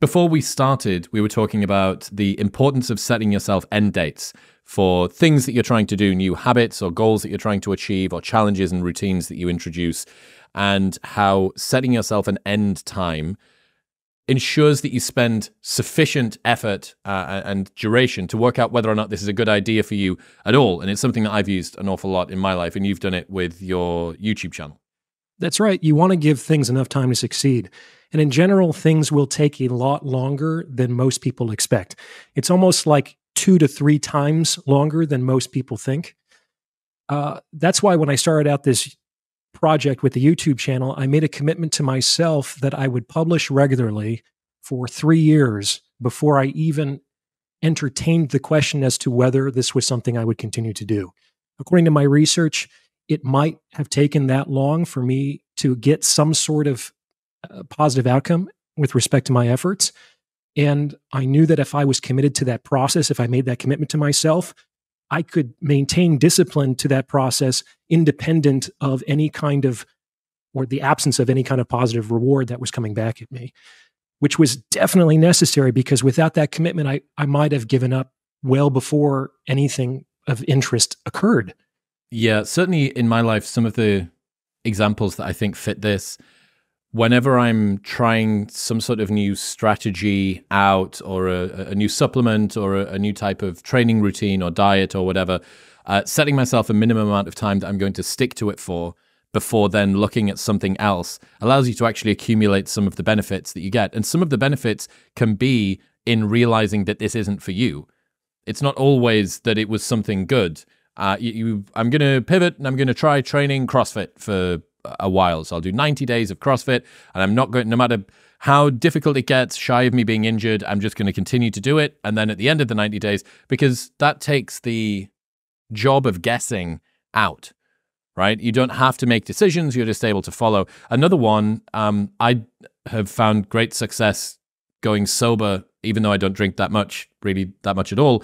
Before we started, we were talking about the importance of setting yourself end dates for things that you're trying to do, new habits or goals that you're trying to achieve, or challenges and routines that you introduce, and how setting yourself an end time ensures that you spend sufficient effort and duration to work out whether or not this is a good idea for you at all. And it's something that I've used an awful lot in my life, and you've done it with your YouTube channel. That's right. You want to give things enough time to succeed. And in general, things will take a lot longer than most people expect. It's almost like 2 to 3 times longer than most people think. That's why when I started out this project with the YouTube channel, I made a commitment to myself that I would publish regularly for 3 years before I even entertained the question as to whether this was something I would continue to do. According to my research, it might have taken that long for me to get some sort of positive outcome with respect to my efforts. And I knew that if I was committed to that process, if I made that commitment to myself, I could maintain discipline to that process independent of any kind of, or the absence of any kind of positive reward that was coming back at me, which was definitely necessary, because without that commitment, I might have given up well before anything of interest occurred. Yeah, certainly in my life, some of the examples that I think fit this, whenever I'm trying some sort of new strategy out, or a new supplement, or a new type of training routine or diet or whatever, setting myself a minimum amount of time that I'm going to stick to it for before then looking at something else allows you to actually accumulate some of the benefits that you get. And some of the benefits can be in realizing that this isn't for you. It's not always that it was something good. I'm going to pivot and I'm going to try training CrossFit for a while. So I'll do 90 days of CrossFit, and I'm not going, no matter how difficult it gets, shy of me being injured, I'm just going to continue to do it. And then at the end of the 90 days, because that takes the job of guessing out, right? You don't have to make decisions. You're just able to follow. Another one, I have found great success going sober, even though I don't drink that much, really that much at all.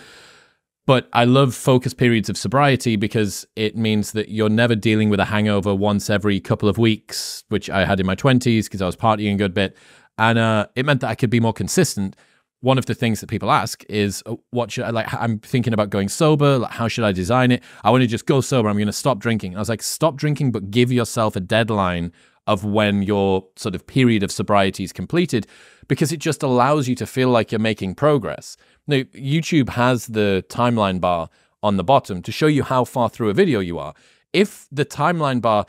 But I love focus periods of sobriety because it means that you're never dealing with a hangover once every couple of weeks, which I had in my 20s because I was partying a good bit. And it meant that I could be more consistent. One of the things that people ask is, what should I, like, I'm thinking about going sober. Like, how should I design it? I want to just go sober. I'm going to stop drinking. And I was like, stop drinking, but give yourself a deadline of when your sort of period of sobriety is completed, because it just allows you to feel like you're making progress. Now, YouTube has the timeline bar on the bottom to show you how far through a video you are. If the timeline bar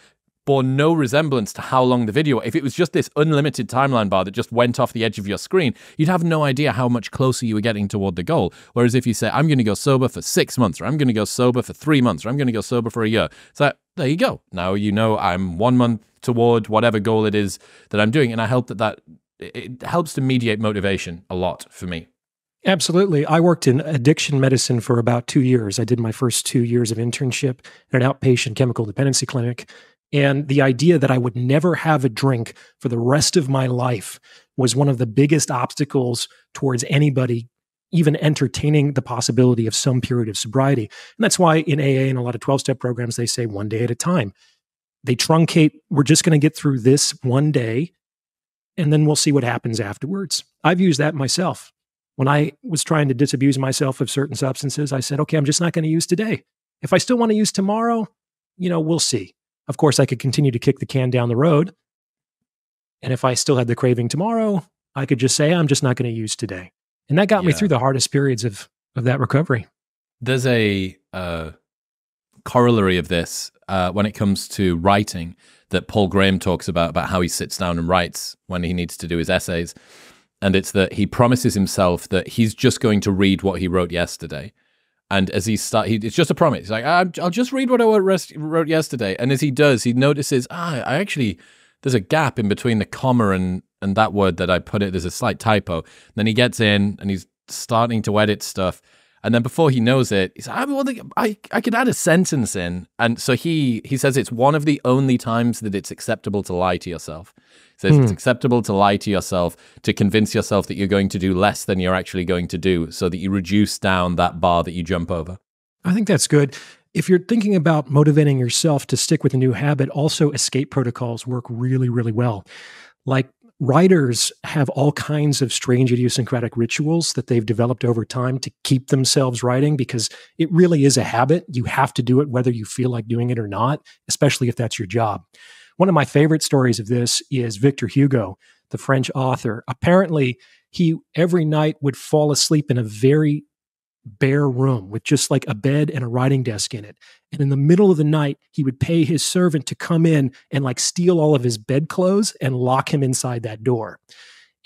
bore no resemblance to how long the video, if it was just this unlimited timeline bar that just went off the edge of your screen, you'd have no idea how much closer you were getting toward the goal. Whereas if you say, I'm going to go sober for 6 months, or I'm going to go sober for 3 months, or I'm going to go sober for a year, so there you go. Now you know I'm 1 month toward whatever goal it is that I'm doing. And I hope that it helps to mediate motivation a lot for me. Absolutely. I worked in addiction medicine for about 2 years. I did my first 2 years of internship at an outpatient chemical dependency clinic. And the idea that I would never have a drink for the rest of my life was one of the biggest obstacles towards anybody even entertaining the possibility of some period of sobriety. And that's why in AA and a lot of 12-step programs, they say 1 day at a time. They truncate, we're just going to get through this one day, and then we'll see what happens afterwards. I've used that myself. When I was trying to disabuse myself of certain substances, I said, okay, I'm just not going to use today. If I still want to use tomorrow, we'll see. Of course, I could continue to kick the can down the road. And if I still had the craving tomorrow, I could just say, I'm just not going to use today. And that got me through the hardest periods of that recovery. There's a corollary of this when it comes to writing that Paul Graham talks about how he sits down and writes when he needs to do his essays. And it's that he promises himself that he's just going to read what he wrote yesterday. And as it's just a promise. He's like, I'll just read what I wrote yesterday. And as he does, he notices, there's a gap in between the comma and that word that I put it. There's a slight typo. And then he gets in and he's starting to edit stuff. And then before he knows it, he's like, I could add a sentence in. And so he says it's one of the only times that it's acceptable to lie to yourself. He says it's acceptable to lie to yourself, to convince yourself that you're going to do less than you're actually going to do, so that you reduce down that bar that you jump over. I think that's good. If you're thinking about motivating yourself to stick with a new habit, also escape protocols work really, really well. Like writers have all kinds of strange idiosyncratic rituals that they've developed over time to keep themselves writing, because it really is a habit. You have to do it whether you feel like doing it or not, especially if that's your job. One of my favorite stories of this is Victor Hugo, the French author. Apparently, he every night would fall asleep in a very bare room with just like a bed and a writing desk in it. And in the middle of the night, he would pay his servant to come in and like steal all of his bedclothes and lock him inside that door.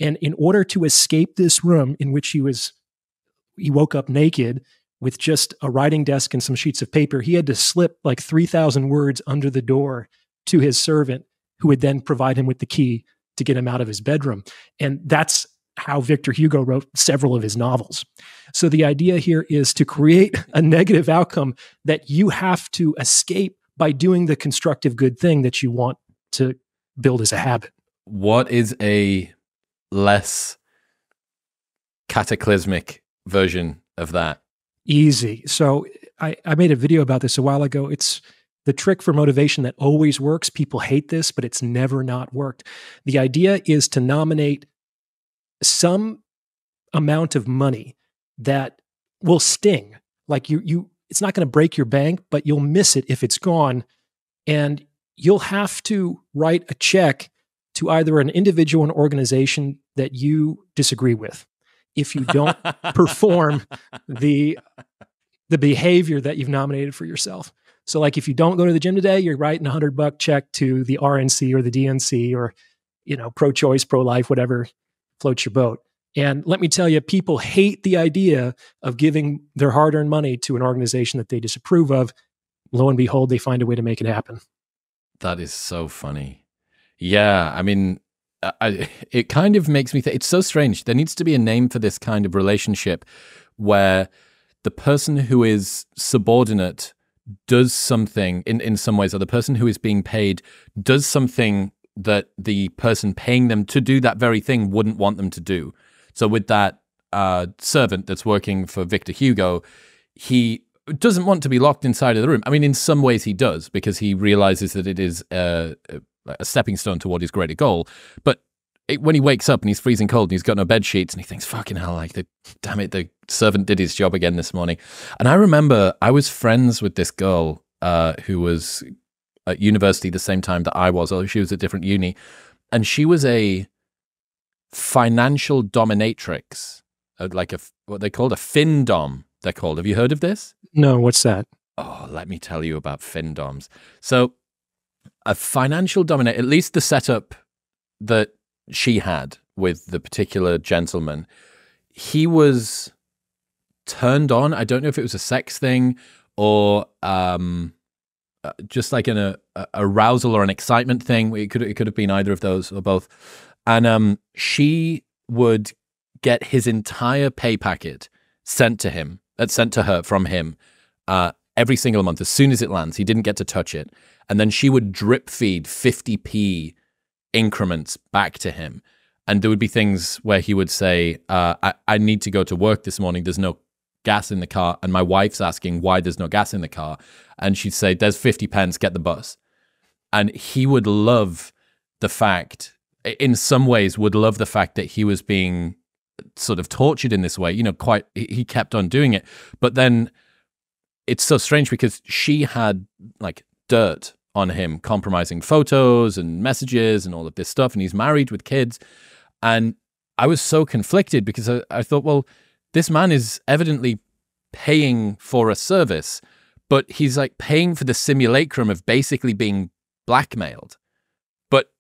And in order to escape this room in which he woke up naked with just a writing desk and some sheets of paper, he had to slip like 3,000 words under the door to his servant, who would then provide him with the key to get him out of his bedroom. And that's how Victor Hugo wrote several of his novels. So the idea here is to create a negative outcome that you have to escape by doing the constructive good thing that you want to build as a habit. What is a less cataclysmic version of that? Easy. So I made a video about this a while ago. It's the trick for motivation that always works. People hate this, but it's never not worked. The idea is to nominate some amount of money that will sting. Like it's not going to break your bank, but you'll miss it if it's gone. And you'll have to write a check to either an individual or organization that you disagree with if you don't perform the behavior that you've nominated for yourself. So like if you don't go to the gym today, you're writing $100 check to the RNC or the DNC or, pro-choice, pro-life, whatever floats your boat. And let me tell you, people hate the idea of giving their hard-earned money to an organization that they disapprove of. Lo and behold, they find a way to make it happen. That is so funny. Yeah, I mean, it kind of makes me think, it's so strange. There needs to be a name for this kind of relationship where the person who is subordinate does something in some ways, or the person who is being paid does something that the person paying them to do that very thing wouldn't want them to do. So with that servant that's working for Victor Hugo, he doesn't want to be locked inside of the room. I mean, in some ways he does, because he realizes that it is a stepping stone toward his greater goal. But when he wakes up and he's freezing cold and he's got no bed sheets and he thinks, fucking hell, damn it, the servant did his job again this morning. And I remember I was friends with this girl who was at university the same time that I was, although she was at different uni. And she was a financial dominatrix, what they called a FinDom, they're called. Have you heard of this? No, what's that? Oh, let me tell you about FinDoms. So a financial dominator, at least the setup that she had with the particular gentleman, he was turned on. I don't know if it was a sex thing or just like an arousal or an excitement thing. It could have been either of those or both. And she would get his entire pay packet sent to her from him every single month. As soon as it lands, he didn't get to touch it. And then she would drip feed 50p increments back to him. And there would be things where he would say, I need to go to work this morning. There's no gas in the car. And my wife's asking why there's no gas in the car. And she'd say, there's 50 pence, get the bus. And he would love the fact, in some ways, that he was being sort of tortured in this way. He kept on doing it. But then it's so strange because she had like dirt on him, compromising photos and messages and all of this stuff. And he's married with kids. And I was so conflicted because I thought, well, this man is evidently paying for a service, but he's like paying for the simulacrum of basically being blackmailed. But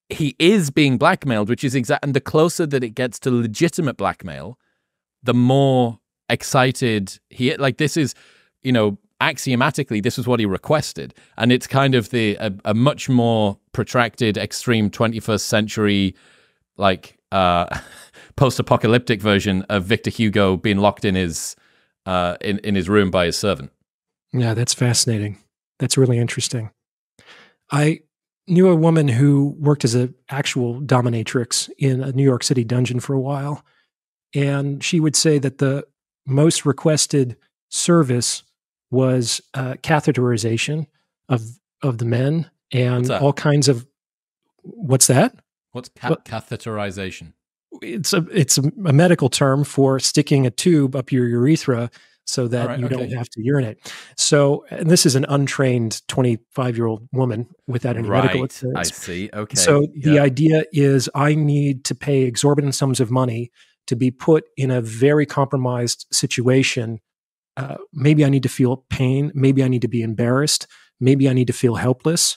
he is being blackmailed, which is exact. And the closer that it gets to legitimate blackmail, the more excited this is, axiomatically, this is what he requested. And it's kind of a much more protracted, extreme 21st century, post-apocalyptic version of Victor Hugo being locked in his room by his servant. Yeah, that's fascinating. That's really interesting. I knew a woman who worked as an actual dominatrix in a New York City dungeon for a while. And she would say that the most requested service was catheterization of the men and all kinds of, what's that? What's Well, catheterization? it's a medical term for sticking a tube up your urethra so All that right. you don't Okay. have to urinate. So, and this is an untrained 25-year-old woman without any medical Right. I experience. see. Okay. So the Yeah. idea is I need to pay exorbitant sums of money to be put in a very compromised situation. Maybe I need to feel pain. Maybe I need to be embarrassed. Maybe I need to feel helpless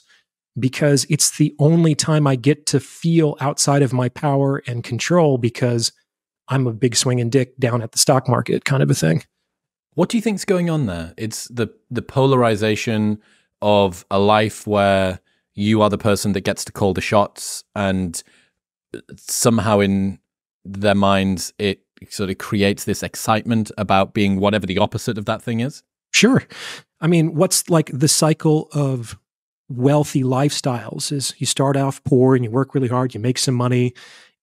because it's the only time I get to feel outside of my power and control because I'm a big swinging dick down at the stock market kind of a thing. What do you think's going on there? It's the polarization of a life where you are the person that gets to call the shots, and somehow in their minds it sort of creates this excitement about being whatever the opposite of that thing is. Sure. I mean, what's like the cycle of wealthy lifestyles is you start off poor and you work really hard, you make some money,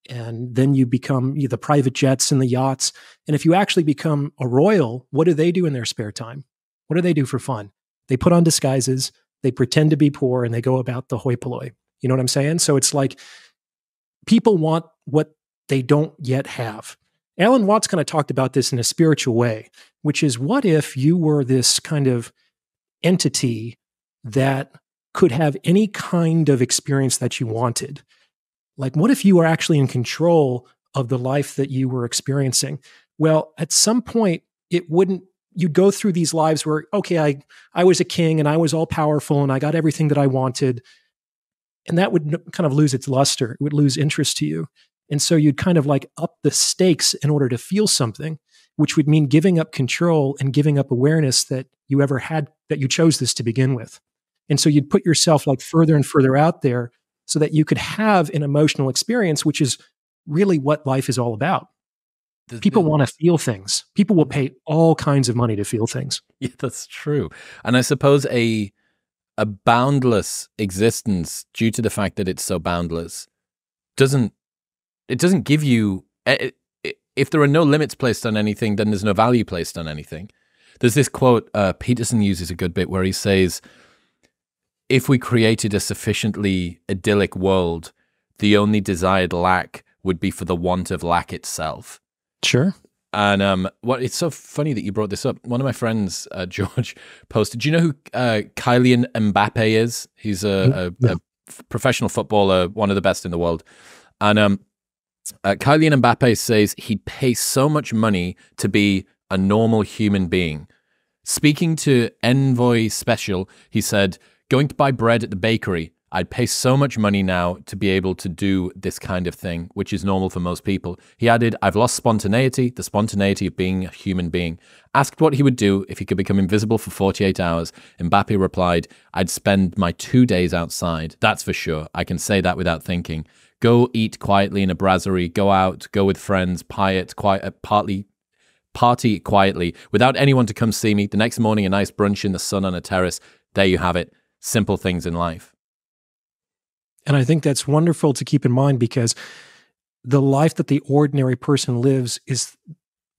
and then you become the private jets and the yachts. And if you actually become a royal, what do they do in their spare time? What do they do for fun? They put on disguises, they pretend to be poor, and they go about the hoi polloi. You know what I'm saying? So it's like people want what they don't yet have. Alan Watts kind of talked about this in a spiritual way, which is what if you were this kind of entity that could have any kind of experience that you wanted? Like, what if you were actually in control of the life that you were experiencing? Well, at some point, it wouldn't, you'd go through these lives where, okay, I was a king and I was all powerful and I got everything that I wanted. And that would kind of lose its luster. It would lose interest to you. And so you'd kind of like up the stakes in order to feel something, which would mean giving up control and giving up awareness that you ever had, that you chose this to begin with. And so you'd put yourself like further and further out there so that you could have an emotional experience, which is really what life is all about. People want to feel things. People will pay all kinds of money to feel things. Yeah, that's true. And I suppose a boundless existence, due to the fact that it's so boundless, doesn't give you, if there are no limits placed on anything, then there's no value placed on anything. There's this quote, Peterson uses a good bit, where he says, if we created a sufficiently idyllic world, the only desired lack would be for the want of lack itself. Sure. And it's so funny that you brought this up. One of my friends, George, posted, do you know who Kylian Mbappe is? He's a professional footballer, one of the best in the world. And Kylian Mbappe says he'd pay so much money to be a normal human being. Speaking to Envoy Special, he said, going to buy bread at the bakery, I'd pay so much money now to be able to do this kind of thing, which is normal for most people. He added, I've lost spontaneity, the spontaneity of being a human being. Asked what he would do if he could become invisible for 48 hours, Mbappe replied, I'd spend my 2 days outside. That's for sure. I can say that without thinking. Go eat quietly in a brasserie, go out, go with friends, party quietly, without anyone to come see me. The next morning, a nice brunch in the sun on a terrace. There you have it. Simple things in life. And I think that's wonderful to keep in mind because the life that the ordinary person lives is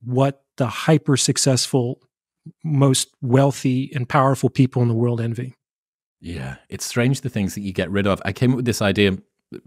what the hyper successful, most wealthy and powerful people in the world envy. Yeah, it's strange the things that you get rid of. I came up with this idea,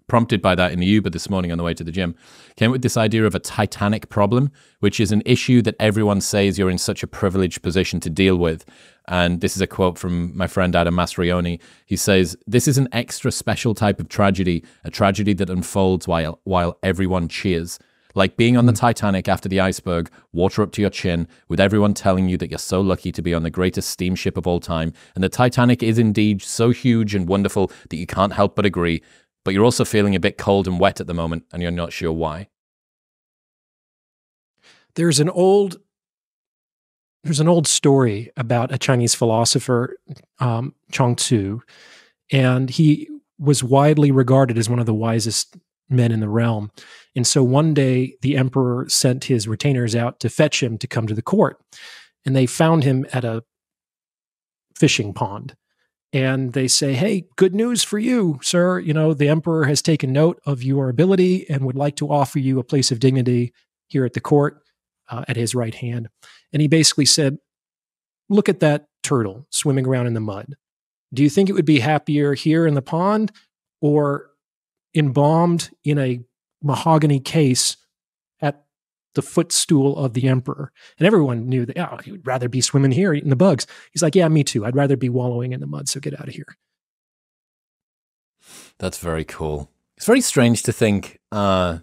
prompted by that in the Uber this morning on the way to the gym, came up with this idea of a Titanic problem, which is an issue that everyone says you're in such a privileged position to deal with. And this is a quote from my friend Adam Masrioni. He says, this is an extra special type of tragedy, a tragedy that unfolds while everyone cheers. Like being on the Titanic after the iceberg, water up to your chin, with everyone telling you that you're so lucky to be on the greatest steamship of all time. And the Titanic is indeed so huge and wonderful that you can't help but agree. But you're also feeling a bit cold and wet at the moment, and you're not sure why. There's an old story about a Chinese philosopher, Chuang Tzu, and he was widely regarded as one of the wisest men in the realm. And so one day, the emperor sent his retainers out to fetch him to come to the court, and they found him at a fishing pond. And they say, hey, good news for you, sir. You know, the emperor has taken note of your ability and would like to offer you a place of dignity here at the court at his right hand. And he basically said, look at that turtle swimming around in the mud. Do you think it would be happier here in the pond or embalmed in a mahogany case at the footstool of the emperor. And everyone knew that, oh, he would rather be swimming here eating the bugs. He's like, yeah, me too. I'd rather be wallowing in the mud, so get out of here. That's very cool. It's very strange to think the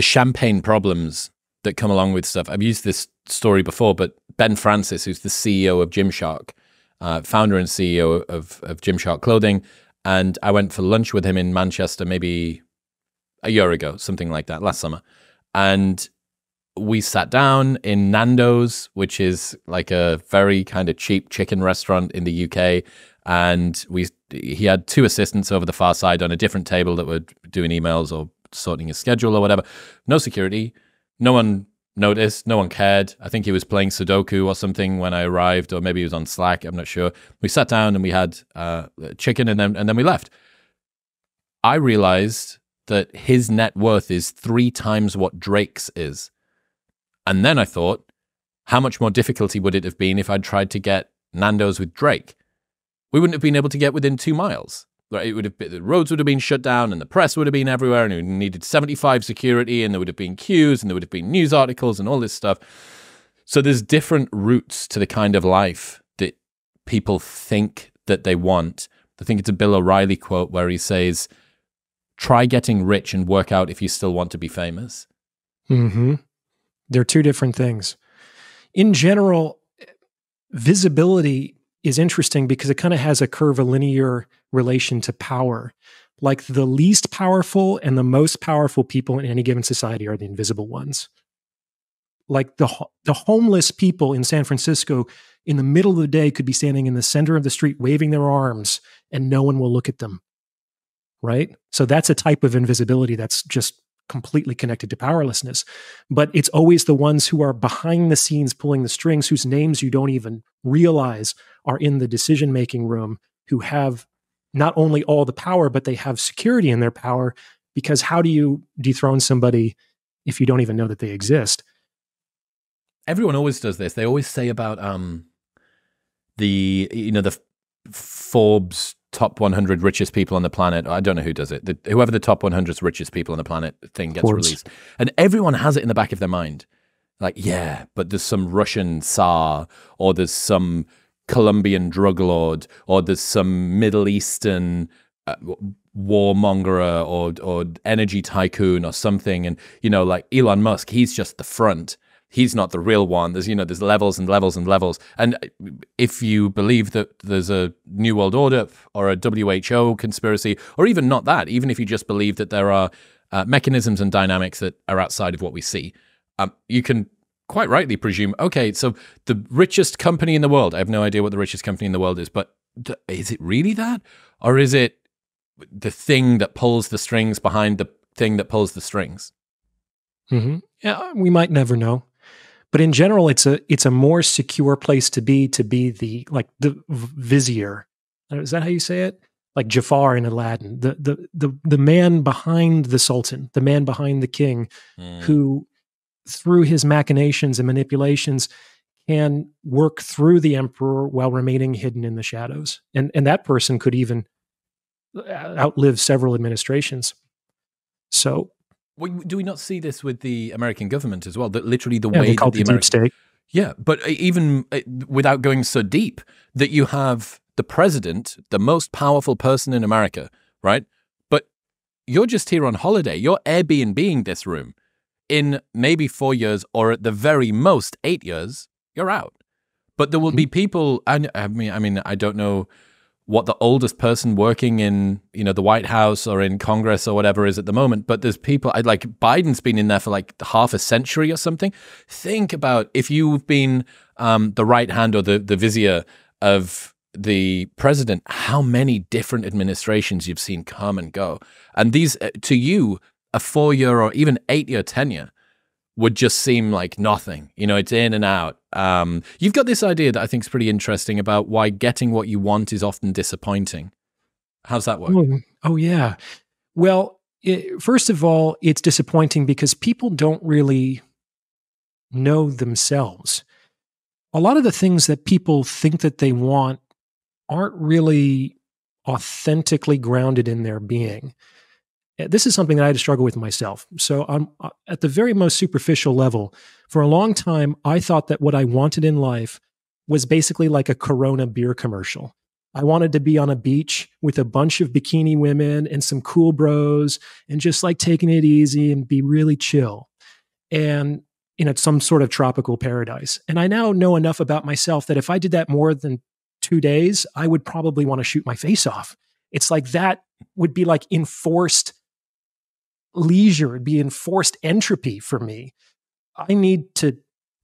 champagne problems that come along with stuff. I've used this story before, but Ben Francis, who's the CEO of Gymshark, founder and CEO of Gymshark Clothing, and I went for lunch with him in Manchester maybe a year ago, something like that, last summer. And we sat down in Nando's, which is like a very kind of cheap chicken restaurant in the UK. And he had two assistants over the far side on a different table that were doing emails or sorting his schedule or whatever. No security. No one noticed. No one cared. I think he was playing Sudoku or something when I arrived, or maybe he was on Slack. I'm not sure. We sat down and we had chicken, and then we left. I realized that his net worth is 3 times what Drake's is. And then I thought, how much more difficulty would it have been if I'd tried to get Nando's with Drake? We wouldn't have been able to get within 2 miles. It would have been, the roads would have been shut down, and the press would have been everywhere, and we needed 75 security, and there would have been queues, and there would have been news articles and all this stuff. So there's different routes to the kind of life that people think that they want. I think it's a Bill O'Reilly quote where he says, try getting rich and work out if you still want to be famous. Mm-hmm. They're two different things. In general, visibility is interesting because it kind of has a curvilinear relation to power. Like the least powerful and the most powerful people in any given society are the invisible ones. Like the homeless people in San Francisco in the middle of the day could be standing in the center of the street waving their arms and no one will look at them. Right? So that's a type of invisibility that's just completely connected to powerlessness. But it's always the ones who are behind the scenes pulling the strings, whose names you don't even realize are in the decision-making room, who have not only all the power, but they have security in their power, because how do you dethrone somebody if you don't even know that they exist? Everyone always does this. They always say about the Forbes top 100 richest people on the planet. I don't know who does it. Whoever the top 100 richest people on the planet thing gets released. And everyone has it in the back of their mind. Like, yeah, but there's some Russian Tsar, or there's some Colombian drug lord, or there's some Middle Eastern warmonger or energy tycoon or something. And, like Elon Musk, he's just the front. He's not the real one. There's levels and levels and levels. And if you believe that there's a New World Order or a WHO conspiracy, or even not that, even if you just believe that there are mechanisms and dynamics that are outside of what we see, you can quite rightly presume, okay, so the richest company in the world, I have no idea what the richest company in the world is, but is it really that? Or is it the thing that pulls the strings behind the thing that pulls the strings? Mm-hmm. Yeah, we might never know. But in general, it's a more secure place to be the vizier. Is that how you say it? Like Jafar in Aladdin, the man behind the sultan, the man behind the king, who through his machinations and manipulations can work through the emperor while remaining hidden in the shadows. And that person could even outlive several administrations. So, do we not see this with the American government as well? That literally the way that the deep state. Yeah, but even without going so deep, that you have the president, the most powerful person in America, right? But you're just here on holiday. You're Airbnb-ing this room. In maybe 4 years, or at the very most 8 years, you're out. But there will be people. I mean, I don't know what the oldest person working in, the White House or in Congress or whatever is at the moment, but there's people, like Biden's been in there for like half a century or something. Think about if you've been the right hand or the vizier of the president, how many different administrations you've seen come and go. And these, to you, a 4-year or even 8-year tenure would just seem like nothing. It's in and out. You've got this idea that I think is pretty interesting about why getting what you want is often disappointing. How's that work? Oh yeah. Well, first of all, it's disappointing because people don't really know themselves. A lot of the things that people think that they want aren't really authentically grounded in their being. This is something that I had to struggle with myself. So at the very most superficial level, for a long time, I thought that what I wanted in life was basically like a Corona beer commercial. I wanted to be on a beach with a bunch of bikini women and some cool bros and just like taking it easy and be really chill. And some sort of tropical paradise. And I now know enough about myself that if I did that more than 2 days, I would probably want to shoot my face off. It's like that would be like enforced leisure. It'd be enforced entropy for me. I need to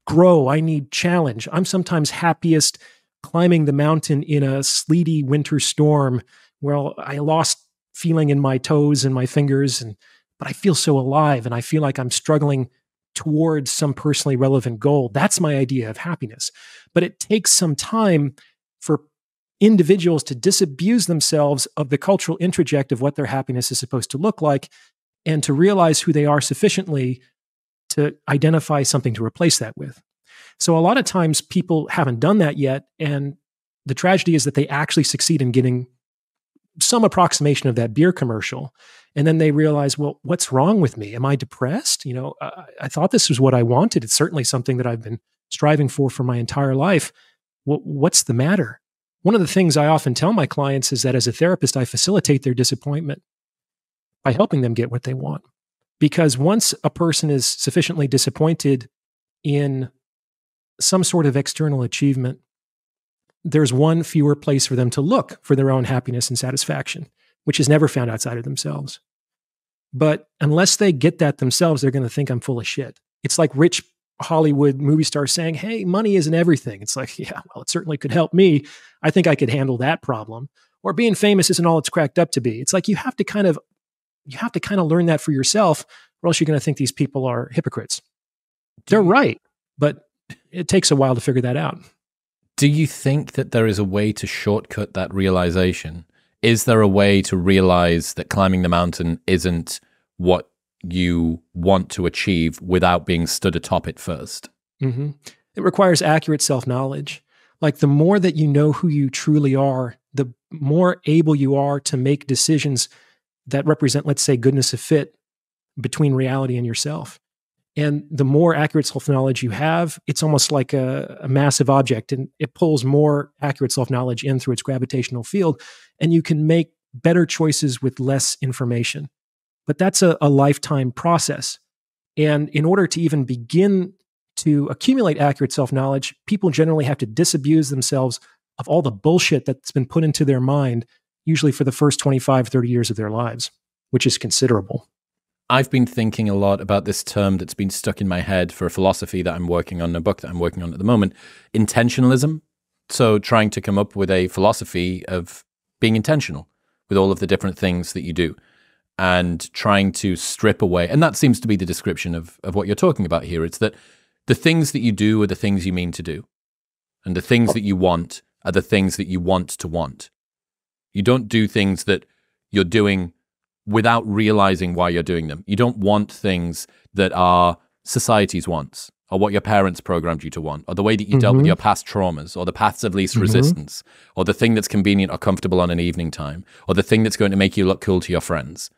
grow. I need challenge. I'm sometimes happiest climbing the mountain in a sleety winter storm where I lost feeling in my toes and my fingers, but I feel so alive and I feel like I'm struggling towards some personally relevant goal. That's my idea of happiness. But it takes some time for individuals to disabuse themselves of the cultural introject of what their happiness is supposed to look like and to realize who they are sufficiently to identify something to replace that with. So a lot of times people haven't done that yet. And the tragedy is that they actually succeed in getting some approximation of that beer commercial. And then they realize, well, what's wrong with me? Am I depressed? I thought this was what I wanted. It's certainly something that I've been striving for my entire life. What's the matter? One of the things I often tell my clients is that as a therapist, I facilitate their disappointment by helping them get what they want. Because once a person is sufficiently disappointed in some sort of external achievement, there's one fewer place for them to look for their own happiness and satisfaction, which is never found outside of themselves. But unless they get that themselves, they're going to think I'm full of shit. It's like rich Hollywood movie stars saying, hey, money isn't everything. It's like, yeah, well, it certainly could help me. I think I could handle that problem. Or being famous isn't all it's cracked up to be. It's like you have to kind of learn that for yourself, or else you're going to think these people are hypocrites. They're right, but it takes a while to figure that out. Do you think that there is a way to shortcut that realization? Is there a way to realize that climbing the mountain isn't what you want to achieve without being stood atop it first? Mm-hmm. It requires accurate self-knowledge. Like the more that you know who you truly are, the more able you are to make decisions that represent, let's say, goodness of fit between reality and yourself. And the more accurate self-knowledge you have, it's almost like a massive object, and it pulls more accurate self-knowledge in through its gravitational field, and you can make better choices with less information. But that's a lifetime process. And in order to even begin to accumulate accurate self-knowledge, people generally have to disabuse themselves of all the bullshit that's been put into their mind, usually for the first 25, 30 years of their lives, which is considerable. I've been thinking a lot about this term that's been stuck in my head for a philosophy that I'm working on, a book that I'm working on at the moment, intentionalism. So trying to come up with a philosophy of being intentional with all of the different things that you do and trying to strip away. And that seems to be the description of what you're talking about here. It's that the things that you do are the things you mean to do. And the things that you want are the things that you want to want. You don't do things that you're doing without realizing why you're doing them. You don't want things that are society's wants, or what your parents programmed you to want, or the way that you dealt with your past traumas, or the paths of least resistance, or the thing that's convenient or comfortable on an evening time, or the thing that's going to make you look cool to your friends.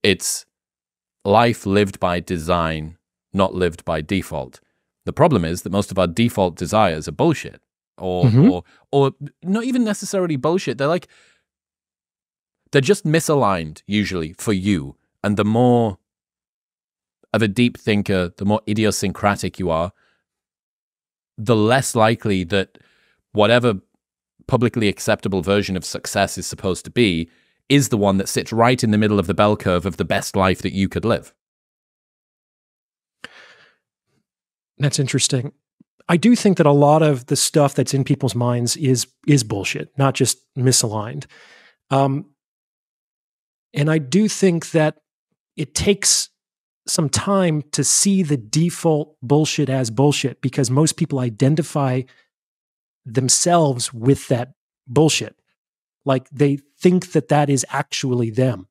It's life lived by design, not lived by default. The problem is that most of our default desires are bullshit, or not even necessarily bullshit. They're just misaligned, usually, for you. And the more of a deep thinker, the more idiosyncratic you are, the less likely that whatever publicly acceptable version of success is supposed to be is the one that sits right in the middle of the bell curve of the best life that you could live. That's interesting. I do think that a lot of the stuff that's in people's minds is bullshit, not just misaligned. And I do think that it takes some time to see the default bullshit as bullshit, because most people identify themselves with that bullshit. Like they think that that is actually them.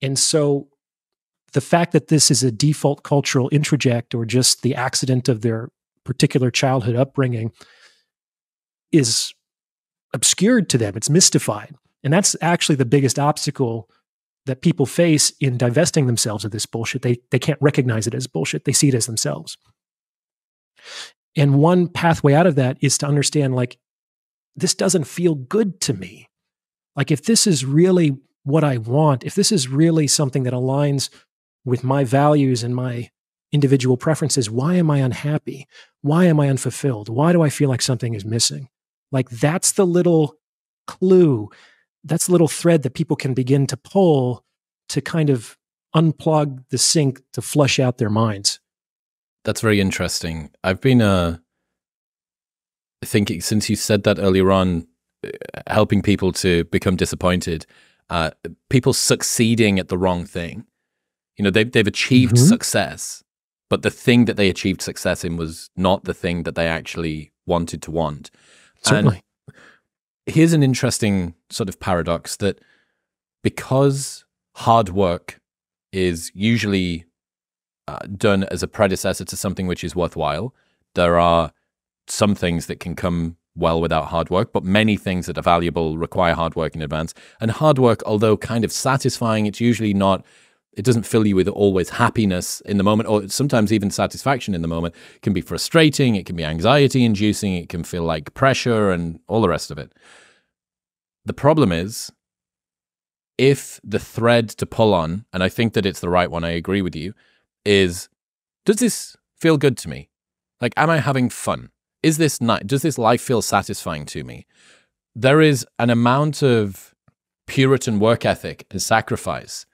And so the fact that this is a default cultural introject or just the accident of their particular childhood upbringing is obscured to them. It's mystified. And that's actually the biggest obstacle that people face in divesting themselves of this bullshit. They can't recognize it as bullshit. They see it as themselves. And one pathway out of that is to understand, like, this doesn't feel good to me. Like, if this is really what I want, if this is really something that aligns with my values and my individual preferences, why am I unhappy? Why am I unfulfilled? Why do I feel like something is missing? Like, that's the little clue, that's the little thread that people can begin to pull to kind of unplug the sink to flush out their minds. That's very interesting. I've been thinking, since you said that earlier on, helping people to become disappointed, people succeeding at the wrong thing. You know, they've achieved success, but the thing that they achieved success in was not the thing that they actually wanted to want. Certainly. And here's an interesting sort of paradox, that because hard work is usually done as a predecessor to something which is worthwhile, there are some things that can come well without hard work, but many things that are valuable require hard work in advance. And hard work, although kind of satisfying, it's usually not, it doesn't fill you with always happiness in the moment, or sometimes even satisfaction in the moment. It can be frustrating, it can be anxiety inducing, it can feel like pressure and all the rest of it. The problem is, if the thread to pull on, and I think that it's the right one, I agree with you, is, does this feel good to me? Like, am I having fun? Is this nice? Does this life feel satisfying to me? There is an amount of Puritan work ethic and sacrifice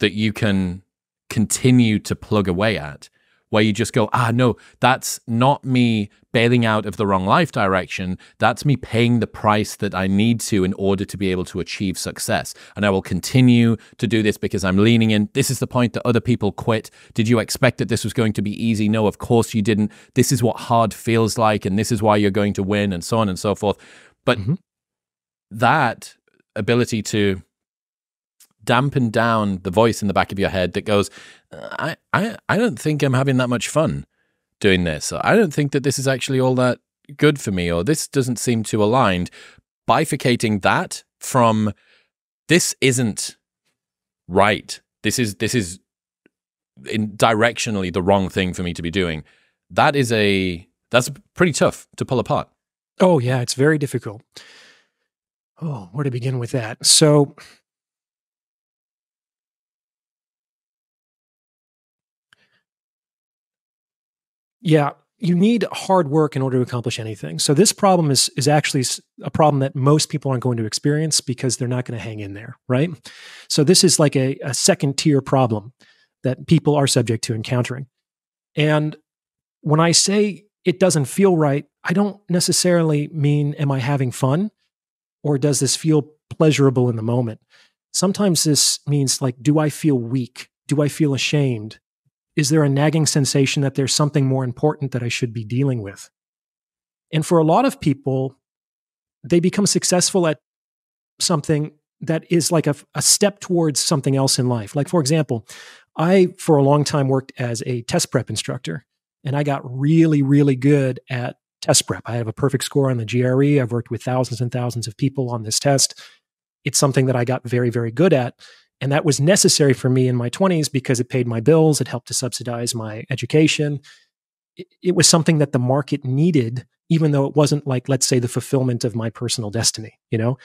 that you can continue to plug away at, where you just go, no, that's not me bailing out of the wrong life direction. That's me paying the price that I need to in order to be able to achieve success. And I will continue to do this because I'm leaning in. This is the point that other people quit. Did you expect that this was going to be easy? No, of course you didn't. This is what hard feels like, and this is why you're going to win, and so on and so forth. But that ability to dampen down the voice in the back of your head that goes, I don't think I'm having that much fun doing this. Or, I don't think that this is actually all that good for me, or this doesn't seem too aligned. Bifurcating that from, this isn't right. This is directionally the wrong thing for me to be doing. That's pretty tough to pull apart. Oh yeah, it's very difficult. Oh, where to begin with that? So, yeah, you need hard work in order to accomplish anything. So this problem is actually a problem that most people aren't going to experience because they're not going to hang in there, right? So this is like a second tier problem that people are subject to encountering. And when I say it doesn't feel right, I don't necessarily mean, am I having fun? Or does this feel pleasurable in the moment? Sometimes this means, like, do I feel weak? Do I feel ashamed? Is there a nagging sensation that there's something more important that I should be dealing with? And for a lot of people, they become successful at something that is like a step towards something else in life. Like, for example, I, for a long time, worked as a test prep instructor, and I got really, really good at test prep. I have a perfect score on the GRE. I've worked with thousands and thousands of people on this test. It's something that I got very, very good at. And that was necessary for me in my 20s because it paid my bills. It helped to subsidize my education. It was something that the market needed, even though it wasn't, like, let's say, the fulfillment of my personal destiny, you know?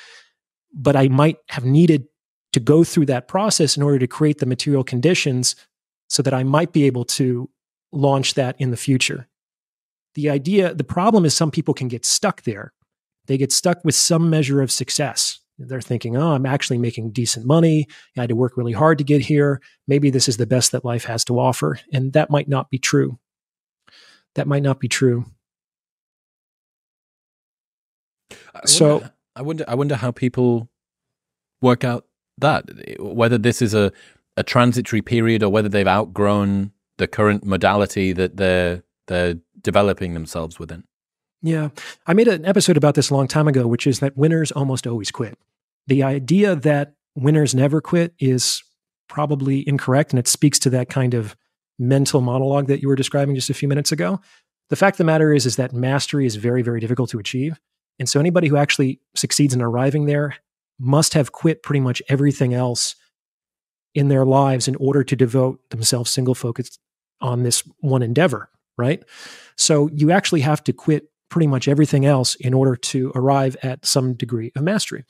But I might have needed to go through that process in order to create the material conditions so that I might be able to launch that in the future. The problem is some people can get stuck there. They get stuck with some measure of success. They're thinking, oh, I'm actually making decent money. I had to work really hard to get here. Maybe this is the best that life has to offer. And that might not be true. That might not be true. I wonder how people work out that, whether this is a transitory period or whether they've outgrown the current modality that they're developing themselves within. Yeah. I made an episode about this a long time ago, which is that winners almost always quit. The idea that winners never quit is probably incorrect, and it speaks to that kind of mental monologue that you were describing just a few minutes ago. The fact of the matter is that mastery is very, very difficult to achieve. And so anybody who actually succeeds in arriving there must have quit pretty much everything else in their lives in order to devote themselves single focused on this one endeavor, right? So you actually have to quit pretty much everything else in order to arrive at some degree of mastery.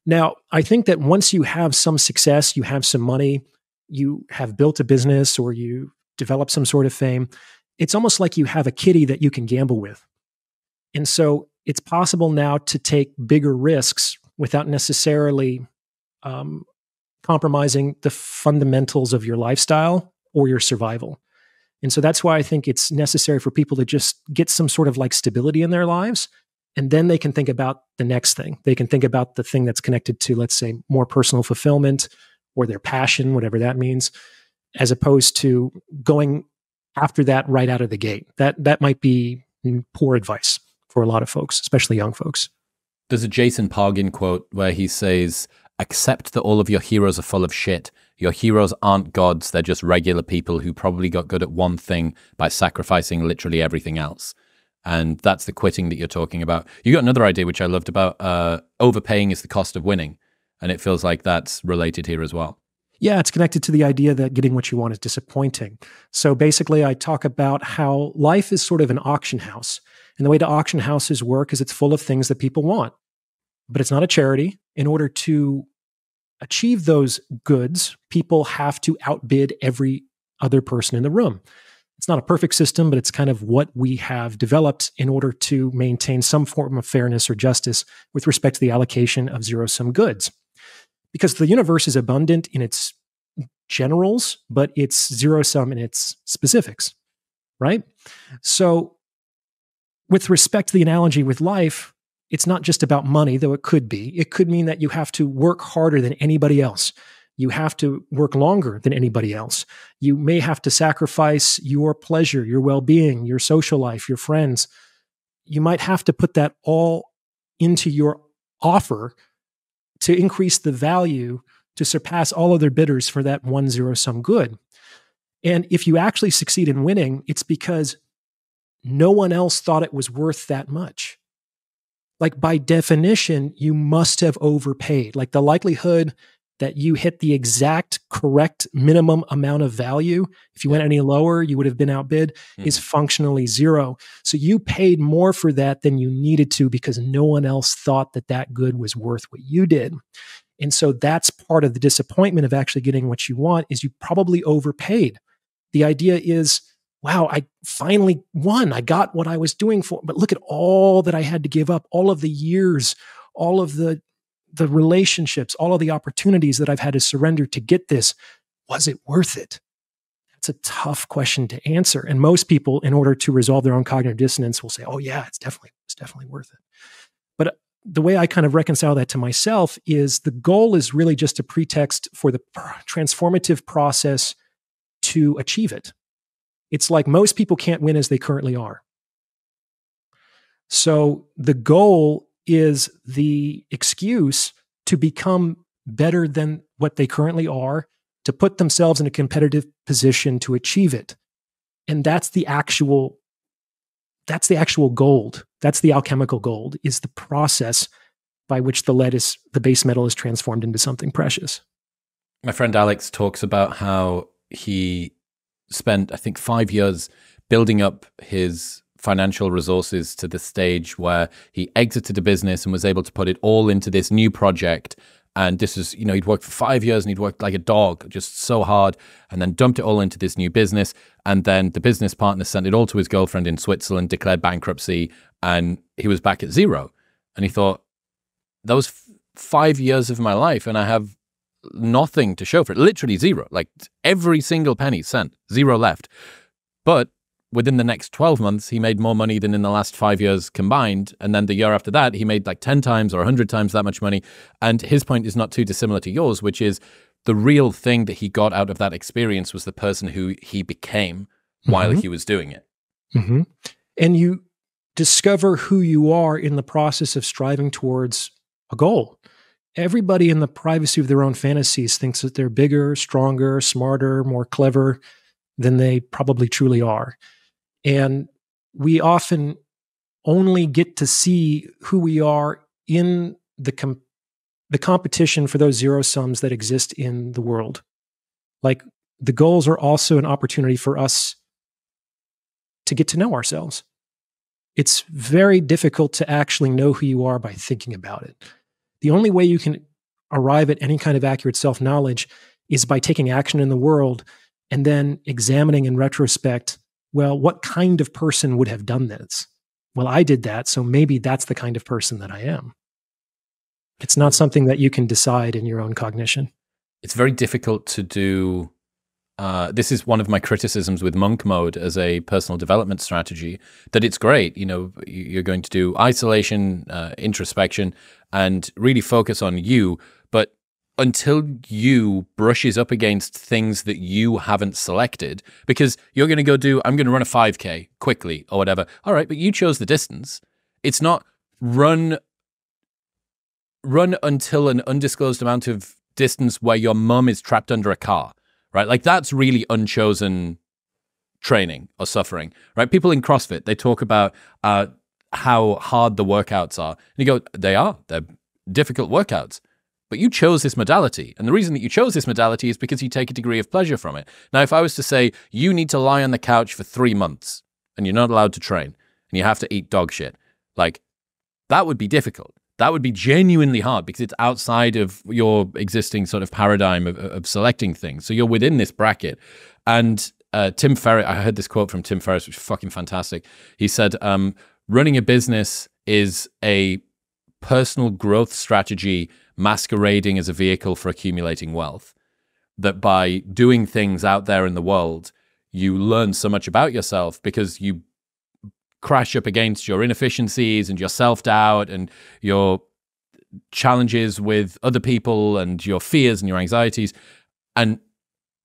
Now, I think that once you have some success, you have some money, you have built a business, or you develop some sort of fame, it's almost like you have a kitty that you can gamble with. And so it's possible now to take bigger risks without necessarily compromising the fundamentals of your lifestyle or your survival. And so that's why I think it's necessary for people to just get some sort of like stability in their lives. And then they can think about the next thing. They can think about the thing that's connected to, let's say, more personal fulfillment or their passion, whatever that means, as opposed to going after that right out of the gate. That might be poor advice for a lot of folks, especially young folks. There's a Jason Pargin quote where he says, "Accept that all of your heroes are full of shit. Your heroes aren't gods. They're just regular people who probably got good at one thing by sacrificing literally everything else." And that's the quitting that you're talking about. You got another idea, which I loved, about overpaying is the cost of winning. And it feels like that's related here as well. Yeah, it's connected to the idea that getting what you want is disappointing. So basically, I talk about how life is sort of an auction house. And the way the auction houses work is it's full of things that people want. But it's not a charity. In order to achieve those goods, people have to outbid every other person in the room. It's not a perfect system, but it's kind of what we have developed in order to maintain some form of fairness or justice with respect to the allocation of zero-sum goods. Because the universe is abundant in its generals, but it's zero-sum in its specifics, right? So with respect to the analogy with life, it's not just about money, though it could be. It could mean that you have to work harder than anybody else. You have to work longer than anybody else. You may have to sacrifice your pleasure, your well-being, your social life, your friends. You might have to put that all into your offer to increase the value to surpass all other bidders for that one zero-sum good. And if you actually succeed in winning, it's because no one else thought it was worth that much. Like by definition, you must have overpaid. Like the likelihood that you hit the exact correct minimum amount of value, if you went any lower, you would have been outbid, is functionally zero. So you paid more for that than you needed to because no one else thought that that good was worth what you did. And so that's part of the disappointment of actually getting what you want, is you probably overpaid. The idea is, wow, I finally won. I got what I was doing for, but look at all that I had to give up, all of the years, all of the relationships, all of the opportunities that I've had to surrender to get this. Was it worth it? That's a tough question to answer. And most people, in order to resolve their own cognitive dissonance, will say, oh yeah, it's definitely worth it. But the way I kind of reconcile that to myself is the goal is really just a pretext for the transformative process to achieve it. It's like most people can't win as they currently are. So the goal is the excuse to become better than what they currently are, to put themselves in a competitive position to achieve it. And that's the actual gold. That's the alchemical gold, is the process by which the base metal is transformed into something precious. My friend Alex talks about how he spent, I think, 5 years building up his financial resources to the stage where he exited a business and was able to put it all into this new project. And this is, he'd worked for 5 years and he'd worked like a dog, just so hard, and then dumped it all into this new business. And then the business partner sent it all to his girlfriend in Switzerland, declared bankruptcy, and he was back at zero. And he thought, that was 5 years of my life and I have nothing to show for it. Literally zero. Like every single penny sent, zero left. But within the next 12 months, he made more money than in the last 5 years combined. And then the year after that, he made like 10 times or 100 times that much money. And his point is not too dissimilar to yours, which is the real thing that he got out of that experience was the person who he became while he was doing it. Mm-hmm. And you discover who you are in the process of striving towards a goal. Everybody in the privacy of their own fantasies thinks that they're bigger, stronger, smarter, more clever than they probably truly are. And we often only get to see who we are in the the competition for those zero sums that exist in the world. Like, the goals are also an opportunity for us to get to know ourselves. It's very difficult to actually know who you are by thinking about it. The only way you can arrive at any kind of accurate self-knowledge is by taking action in the world and then examining in retrospect, well, what kind of person would have done this? Well, I did that, so maybe that's the kind of person that I am. It's not something that you can decide in your own cognition. It's very difficult to do. This is one of my criticisms with monk mode as a personal development strategy, that it's great. You know, you're going to do isolation, introspection, and really focus on you. But until you brushes up against things that you haven't selected, because you're going to go do, I'm going to run a 5K quickly or whatever. All right, but you chose the distance. It's not run until an undisclosed amount of distance where your mum is trapped under a car, right? Like, that's really unchosen training or suffering, right? People in CrossFit, they talk about how hard the workouts are. And you go, they're difficult workouts. But you chose this modality. And the reason that you chose this modality is because you take a degree of pleasure from it. Now, if I was to say, you need to lie on the couch for 3 months and you're not allowed to train and you have to eat dog shit, like, that would be difficult. That would be genuinely hard because it's outside of your existing sort of paradigm of selecting things. So you're within this bracket. And Tim Ferriss, I heard this quote from Tim Ferriss, which is fucking fantastic. He said, running a business is a personal growth strategy masquerading as a vehicle for accumulating wealth. That by doing things out there in the world, you learn so much about yourself because you crash up against your inefficiencies and your self-doubt and your challenges with other people and your fears and your anxieties. And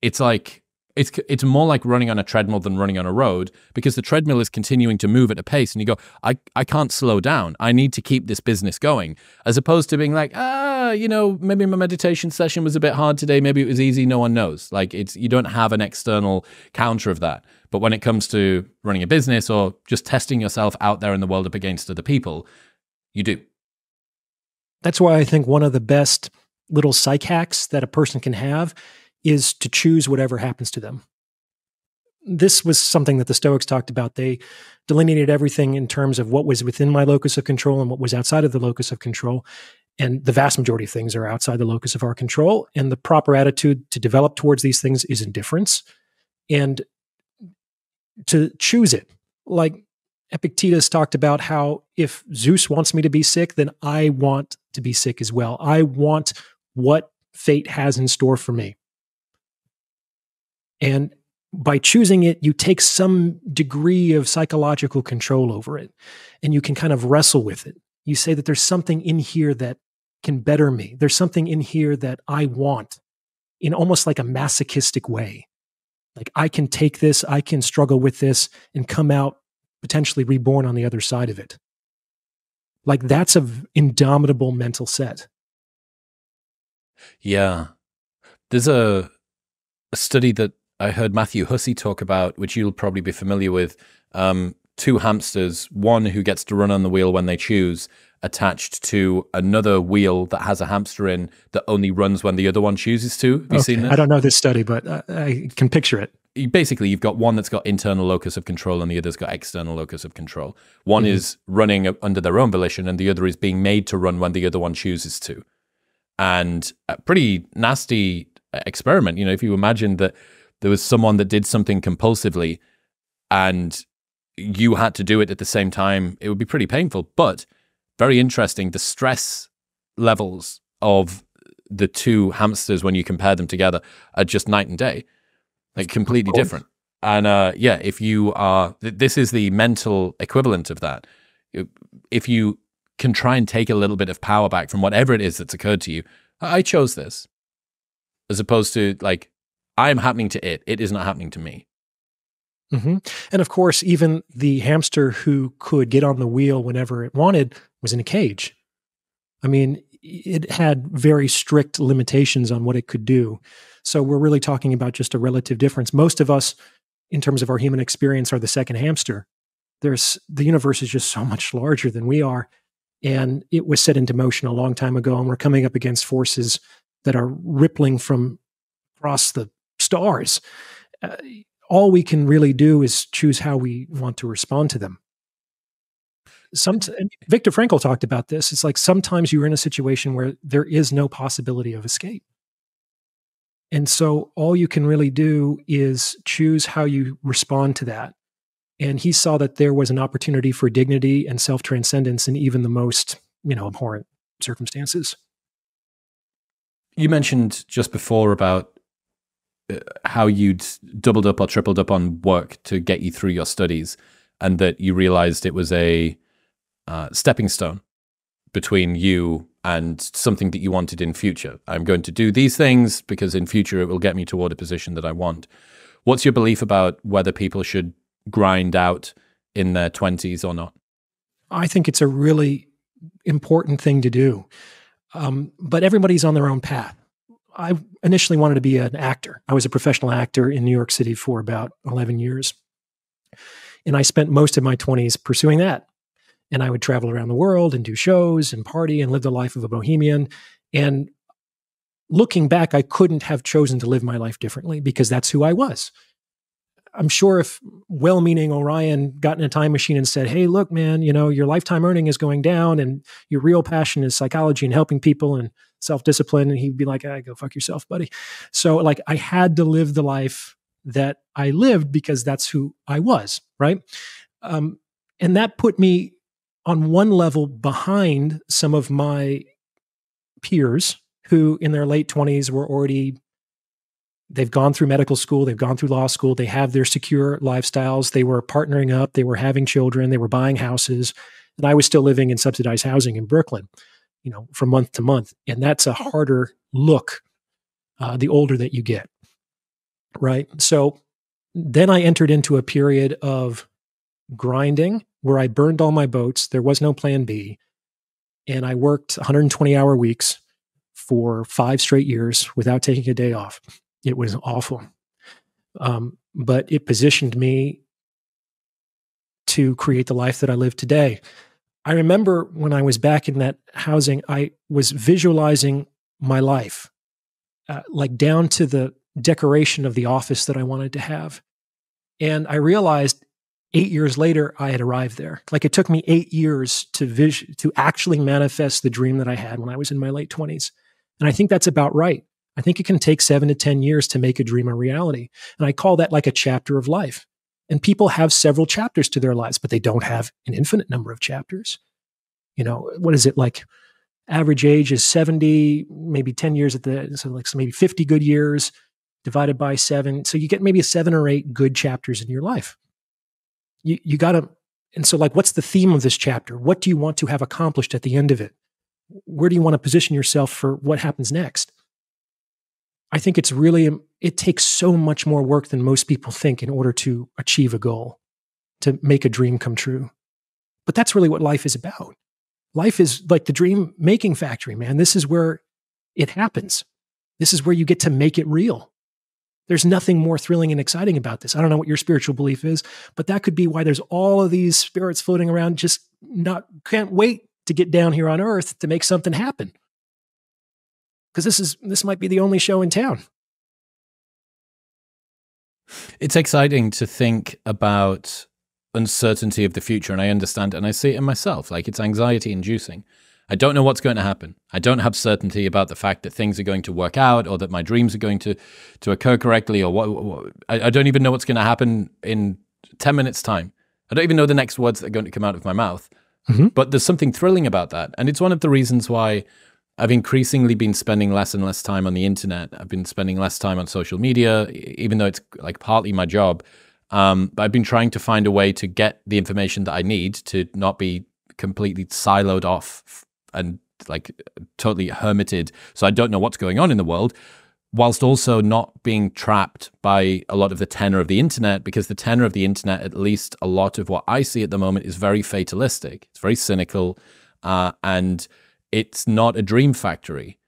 it's like, it's more like running on a treadmill than running on a road, because the treadmill is continuing to move at a pace and you go, I can't slow down. I need to keep this business going. As opposed to being like, maybe my meditation session was a bit hard today. Maybe it was easy. No one knows. Like, you don't have an external counter of that. But when it comes to running a business or just testing yourself out there in the world up against other people, you do. That's why I think one of the best little psych hacks that a person can have is to choose whatever happens to them. This was something that the Stoics talked about. They delineated everything in terms of what was within my locus of control and what was outside of the locus of control. And the vast majority of things are outside the locus of our control. And the proper attitude to develop towards these things is indifference. And to choose it. Like Epictetus talked about how if Zeus wants me to be sick, then I want to be sick as well. I want what fate has in store for me. And by choosing it, you take some degree of psychological control over it, and you can kind of wrestle with it. You say that there's something in here that can better me. There's something in here that I want in almost like a masochistic way. Like, I can take this, I can struggle with this and come out potentially reborn on the other side of it. Like, that's an indomitable mental set. Yeah. There's a study that I heard Matthew Hussey talk about, which you'll probably be familiar with. 2 hamsters, one who gets to run on the wheel when they choose, attached to another wheel that has a hamster in that only runs when the other one chooses to. Have you seen this? I don't know this study, but I can picture it. Basically, you've got one that's got internal locus of control and the other's got external locus of control. One is running under their own volition and the other is being made to run when the other one chooses to. And a pretty nasty experiment. You know, if you imagine that there was someone that did something compulsively and you had to do it at the same time, it would be pretty painful. But very interesting, the stress levels of the 2 hamsters when you compare them together are just night and day, like completely different. And if you are, this is the mental equivalent of that. If you can try and take a little bit of power back from whatever it is that's occurred to you, I chose this, as opposed to like, I am happening to it. It is not happening to me. Mm-hmm. And of course, even the hamster who could get on the wheel whenever it wanted was in a cage. I mean, it had very strict limitations on what it could do. So we're really talking about just a relative difference. Most of us, in terms of our human experience, are the second hamster. The universe is just so much larger than we are. And it was set into motion a long time ago, and we're coming up against forces that are rippling from across the stars. All we can really do is choose how we want to respond to them. Viktor Frankl talked about this. It's like sometimes you're in a situation where there is no possibility of escape. And so all you can really do is choose how you respond to that. And he saw that there was an opportunity for dignity and self-transcendence in even the most, abhorrent circumstances. You mentioned just before about how you'd doubled up or tripled up on work to get you through your studies, and that you realized it was a stepping stone between you and something that you wanted in future. I'm going to do these things because in future it will get me toward a position that I want. What's your belief about whether people should grind out in their 20s or not? I think it's a really important thing to do. But everybody's on their own path. I initially wanted to be an actor. I was a professional actor in New York City for about 11 years. And I spent most of my 20s pursuing that. And I would travel around the world and do shows and party and live the life of a bohemian. And looking back, I couldn't have chosen to live my life differently because that's who I was. I'm sure if well-meaning Orion got in a time machine and said, hey, look, man, your lifetime earning is going down and your real passion is psychology and helping people and self-discipline. And he'd be like, go fuck yourself, buddy. So I had to live the life that I lived because that's who I was, right? And that put me on one level behind some of my peers who in their late 20s were already, they've gone through medical school, they've gone through law school, they have their secure lifestyles, they were partnering up, they were having children, they were buying houses, and I was still living in subsidized housing in Brooklyn, from month to month. And that's a harder look the older that you get, right? So then I entered into a period of grinding where I burned all my boats. There was no plan B. And I worked 120-hour weeks for 5 straight years without taking a day off. It was awful. But it positioned me to create the life that I live today. I remember when I was back in that housing, I was visualizing my life, down to the decoration of the office that I wanted to have. And I realized 8 years later, I had arrived there. It took me 8 years to actually manifest the dream that I had when I was in my late 20s. And I think that's about right. I think it can take 7 to 10 years to make a dream a reality. And I call that like a chapter of life. And people have several chapters to their lives, but they don't have an infinite number of chapters. What is it average age is 70, maybe 10 years so maybe 50 good years divided by 7. So you get maybe 7 or 8 good chapters in your life. You got to, and so what's the theme of this chapter? What do you want to have accomplished at the end of it? Where do you want to position yourself for what happens next? I think it takes so much more work than most people think in order to achieve a goal, to make a dream come true. But that's really what life is about. Life is like the dream making factory, man. This is where it happens. This is where you get to make it real. There's nothing more thrilling and exciting about this. I don't know what your spiritual belief is, but that could be why there's all of these spirits floating around, just can't wait to get down here on Earth to make something happen. Because this might be the only show in town. It's exciting to think about uncertainty of the future, and I understand it, and I see it in myself. It's anxiety inducing. I don't know what's going to happen. I don't have certainty about the fact that things are going to work out or that my dreams are going to occur correctly, or what. I don't even know what's going to happen in 10 minutes' time. I don't even know the next words that are going to come out of my mouth. Mm-hmm. But there's something thrilling about that. And it's one of the reasons why I've increasingly been spending less and less time on the internet. I've been spending less time on social media, even though it's partly my job. But I've been trying to find a way to get the information that I need to not be completely siloed off and totally hermited, so I don't know what's going on in the world, whilst also not being trapped by a lot of the tenor of the internet, because the tenor of the internet, at least a lot of what I see at the moment, is very fatalistic. It's very cynical, and it's not a dream factory.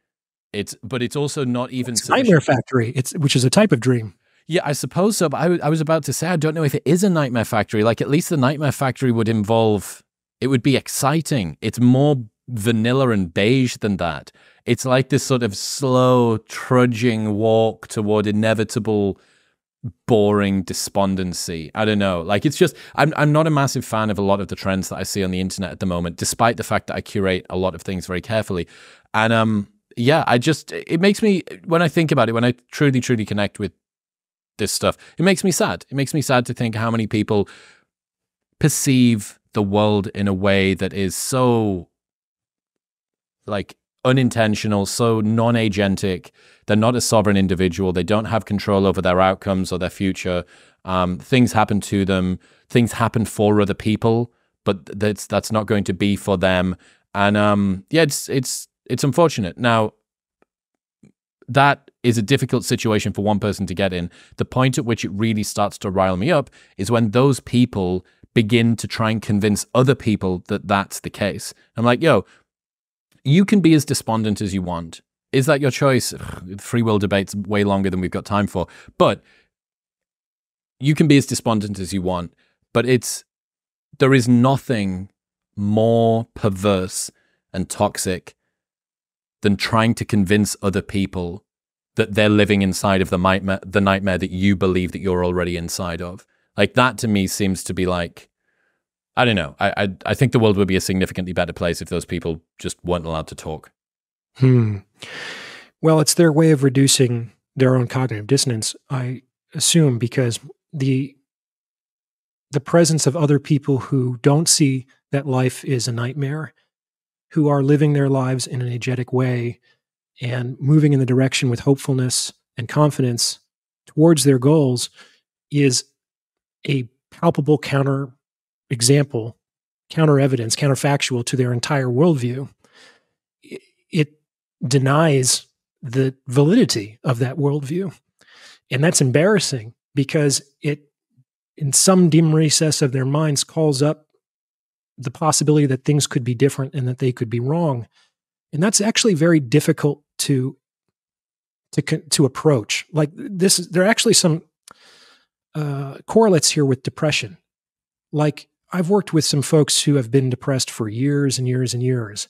But it's also not even a nightmare factory. Which is a type of dream. Yeah, I suppose so. But I was about to say, I don't know if it is a nightmare factory. At least the nightmare factory would involve it would be exciting. It's more vanilla and beige than that. It's like this sort of slow, trudging walk toward inevitable, boring despondency. I don't know. Like, it's just, I'm not a massive fan of a lot of the trends that I see on the internet at the moment, despite the fact that I curate a lot of things very carefully. And yeah, it makes me, when I think about it, when I truly, truly connect with this stuff, it makes me sad. It makes me sad to think how many people perceive the world in a way that is so, like, unintentional, so non-agentic. They're not a sovereign individual. They don't have control over their outcomes or their future. Things happen to them. Things happen for other people, but that's not going to be for them. And yeah, it's unfortunate. Now, that is a difficult situation for one person to get in. The point at which it really starts to rile me up is when those people begin to try and convince other people that that's the case. I'm like, yo, you can be as despondent as you want. Is that your choice? Ugh, free will debate's way longer than we've got time for. But you can be as despondent as you want. But there is nothing more perverse and toxic than trying to convince other people that they're living inside of the nightmare that you believe that you're already inside of. Like, that to me seems to be like, I don't know. I think the world would be a significantly better place if those people just weren't allowed to talk. Well, it's their way of reducing their own cognitive dissonance, I assume, because the presence of other people who don't see that life is a nightmare, who are living their lives in an agetic way and moving in the direction with hopefulness and confidence towards their goals, is a palpable counter example, counter evidence, counterfactual to their entire worldview. It denies the validity of that worldview. And that's embarrassing because it, in some dim recess of their minds, calls up the possibility that things could be different and that they could be wrong. And that's actually very difficult to approach. Like this, there are actually some correlates here with depression. Like, I've worked with some folks who have been depressed for years and years and years.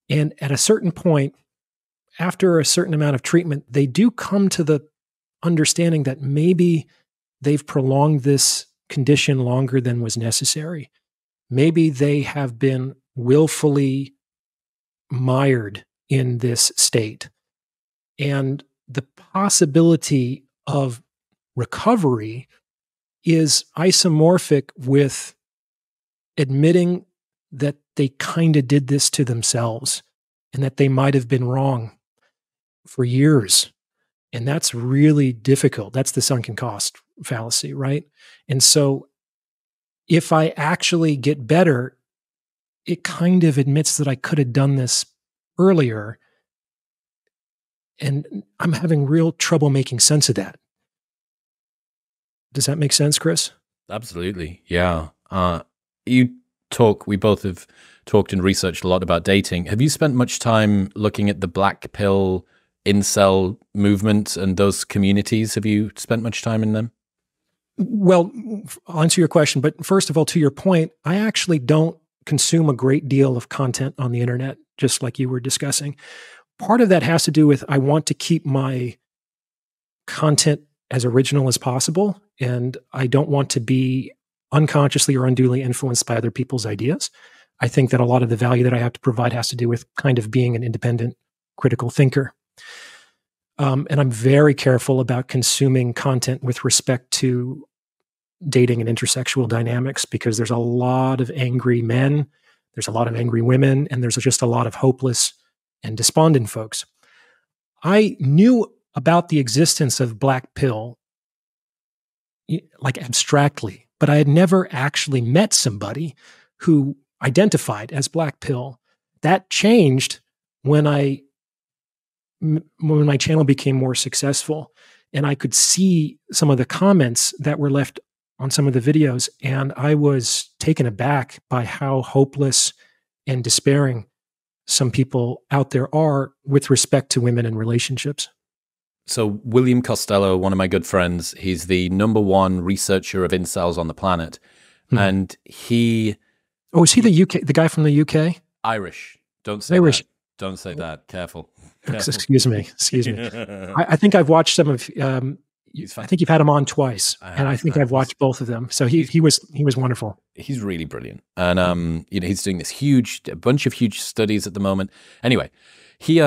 And at a certain point, after a certain amount of treatment, they do come to the understanding that maybe they've prolonged this condition longer than was necessary. Maybe they have been willfully mired in this state. And the possibility of recovery is isomorphic with admitting that they kind of did this to themselves and that they might have been wrong for years. And that's really difficult. That's the sunken cost fallacy, right? And so if I actually get better, it kind of admits that I could have done this earlier. And I'm having real trouble making sense of that. Does that make sense, Chris? Absolutely. Yeah. We both have talked and researched a lot about dating. Have you spent much time looking at the black pill incel movement and those communities? Have you spent much time in them? Well, I'll answer your question. But first of all, to your point, I actually don't consume a great deal of content on the internet, just like you were discussing. Part of that has to do with I want to keep my content as original as possible, and I don't want to be unconsciously or unduly influenced by other people's ideas. I think that a lot of the value that I have to provide has to do with kind of being an independent, critical thinker. And I'm very careful about consuming content with respect to dating and intersexual dynamics, because there's a lot of angry men, there's a lot of angry women, and there's just a lot of hopeless and despondent folks. I knew about the existence of black pill, like abstractly, but I had never actually met somebody who identified as black pill. That changed when my channel became more successful, and I could see some of the comments that were left on some of the videos, and I was taken aback by how hopeless and despairing some people out there are with respect to women and relationships. So William Costello, one of my good friends, he's the #1 researcher of incels on the planet. And he Oh, is he the UK, the guy from the UK? Irish. Don't say Irish. that. Don't say that. Careful. Excuse me. Excuse me. I think I've watched some of. I think you've had him on twice, and I think I've watched both of them. So he was wonderful. He's really brilliant, and he's doing this bunch of huge studies at the moment. Anyway, he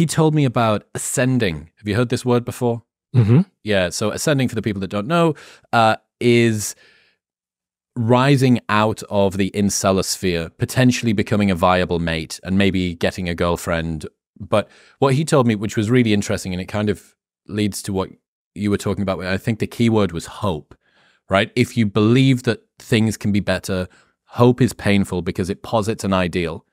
told me about ascending. Have you heard this word before? Mm-hmm. Yeah. So ascending, for the people that don't know, is rising out of the incelosphere, potentially becoming a viable mate, and maybe getting a girlfriend. But what he told me, which was really interesting, and it kind of leads to what you were talking about, I think the key word was hope, right? If you believe that things can be better, hope is painful because it posits an ideal.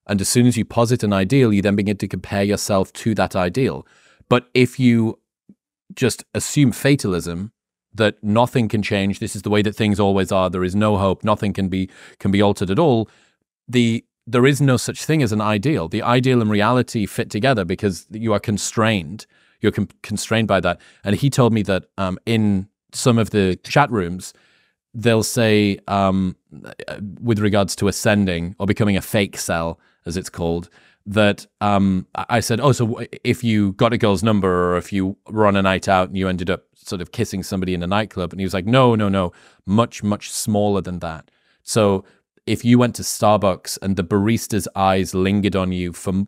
And as soon as you posit an ideal, you then begin to compare yourself to that ideal. But if you just assume fatalism, that nothing can change, this is the way that things always are, there is no hope, nothing can be altered at all, there is no such thing as an ideal. The ideal and reality fit together because you are constrained. You're constrained by that. And he told me that in some of the chat rooms, they'll say, with regards to ascending or becoming a fake cell, as it's called, that I said, oh, so if you got a girl's number, or if you were on a night out and you ended up sort of kissing somebody in a nightclub, and he was like, no, much, much smaller than that. So if you went to Starbucks and the barista's eyes lingered on you for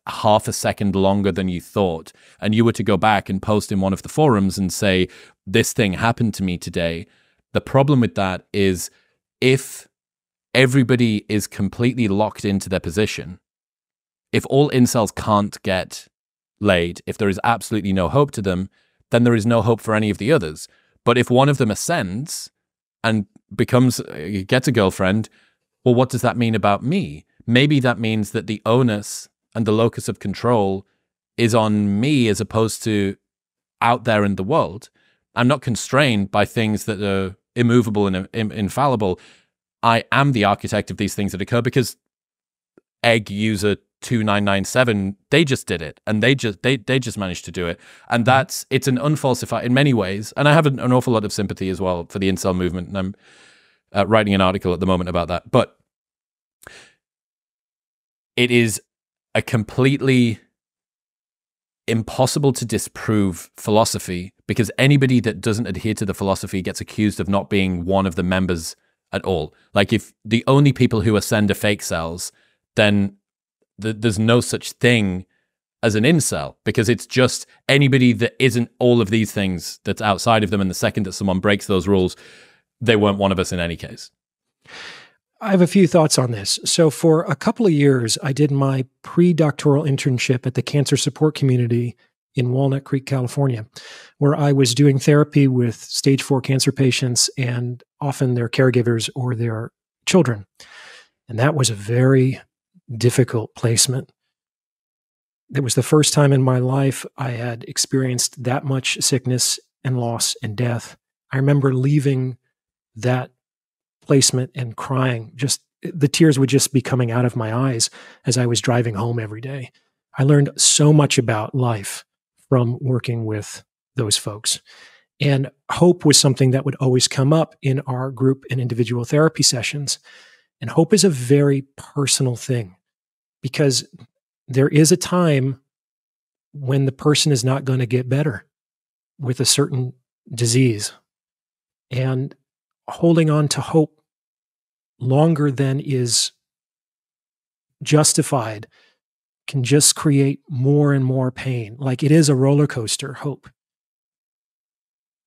half a second longer than you thought, and you were to go back and post in one of the forums and say, this thing happened to me today, the problem with that is if everybody is completely locked into their position, if all incels can't get laid, if there is absolutely no hope to them, then there is no hope for any of the others. But if one of them ascends and gets a girlfriend, well, what does that mean about me? Maybe that means that the onus and the locus of control is on me as opposed to out there in the world. I'm not constrained by things that are immovable and infallible. I am the architect of these things that occur because egg user 2997, they just did it, and they just managed to do it. And it's an unfalsified in many ways. And I have an awful lot of sympathy as well for the incel movement, and I'm writing an article at the moment about that. But it is a completely impossible to disprove philosophy, because anybody that doesn't adhere to the philosophy gets accused of not being one of the members at all. Like, if the only people who ascend are fake cells, then there's no such thing as an incel, because it's just anybody that isn't all of these things that's outside of them. And the second that someone breaks those rules, they weren't one of us in any case. I have a few thoughts on this. So for a couple of years, I did my pre-doctoral internship at the cancer support community in Walnut Creek, California, where I was doing therapy with stage 4 cancer patients and often their caregivers or their children. And that was a very difficult placement. It was the first time in my life I had experienced that much sickness and loss and death. I remember leaving that placement and crying. Just the tears would just be coming out of my eyes as I was driving home every day. I learned so much about life from working with those folks. And hope was something that would always come up in our group and individual therapy sessions. And hope is a very personal thing, because there is a time when the person is not going to get better with a certain disease. And holding on to hope longer than is justified can just create more and more pain. Like, it is a roller coaster, hope.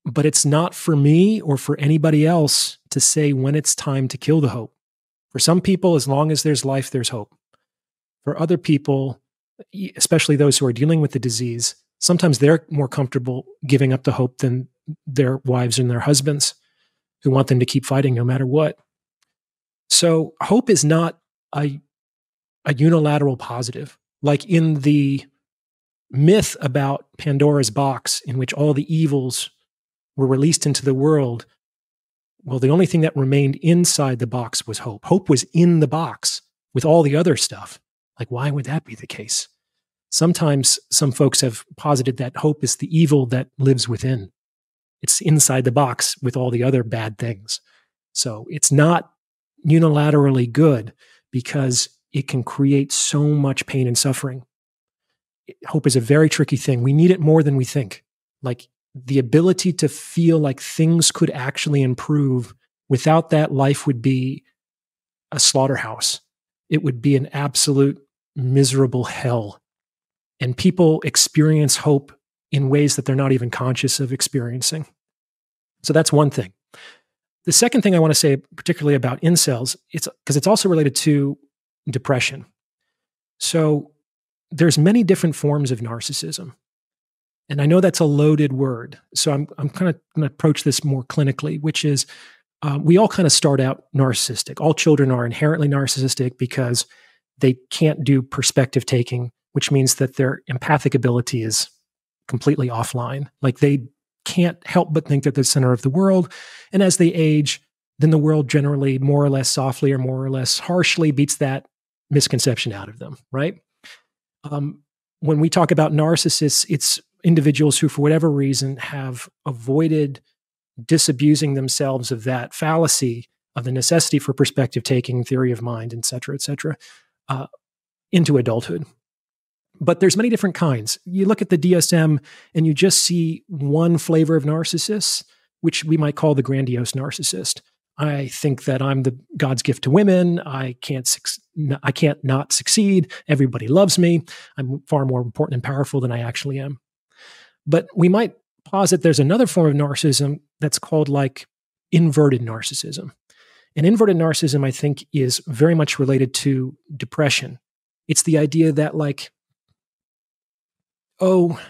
But it's not for me or for anybody else to say when it's time to kill the hope. For some people, as long as there's life, there's hope. For other people, especially those who are dealing with the disease, sometimes they're more comfortable giving up the hope than their wives and their husbands, who want them to keep fighting no matter what. So hope is not a unilateral positive. Like in the myth about Pandora's box, in which all the evils were released into the world, well, the only thing that remained inside the box was hope. Hope was in the box with all the other stuff. Like, why would that be the case? Sometimes some folks have posited that hope is the evil that lives within. It's inside the box with all the other bad things. So it's not unilaterally good because it can create so much pain and suffering. Hope is a very tricky thing. We need it more than we think. Like the ability to feel like things could actually improve. Without that, life would be a slaughterhouse. It would be an absolute miserable hell. And people experience hope in ways that they're not even conscious of experiencing. So that's one thing. The second thing I want to say, particularly about incels, it's because it's also related to depression. So there's many different forms of narcissism. And I know that's a loaded word. So I'm kind of going to approach this more clinically, which is we all kind of start out narcissistic. All children are inherently narcissistic because they can't do perspective taking, which means that their empathic ability is completely offline. Like they can't help but think they're the center of the world. And as they age, then the world generally more or less softly or more or less harshly beats that misconception out of them, right? When we talk about narcissists, it's individuals who, for whatever reason, have avoided disabusing themselves of that fallacy of the necessity for perspective taking, theory of mind, et cetera, into adulthood. But there's many different kinds. You look at the DSM and you just see one flavor of narcissists, which we might call the grandiose narcissist. I think that I'm the God's gift to women. I can't not succeed. Everybody loves me. I'm far more important and powerful than I actually am. But we might posit there's another form of narcissism that's called like inverted narcissism. And inverted narcissism, I think, is very much related to depression. It's the idea that like, oh,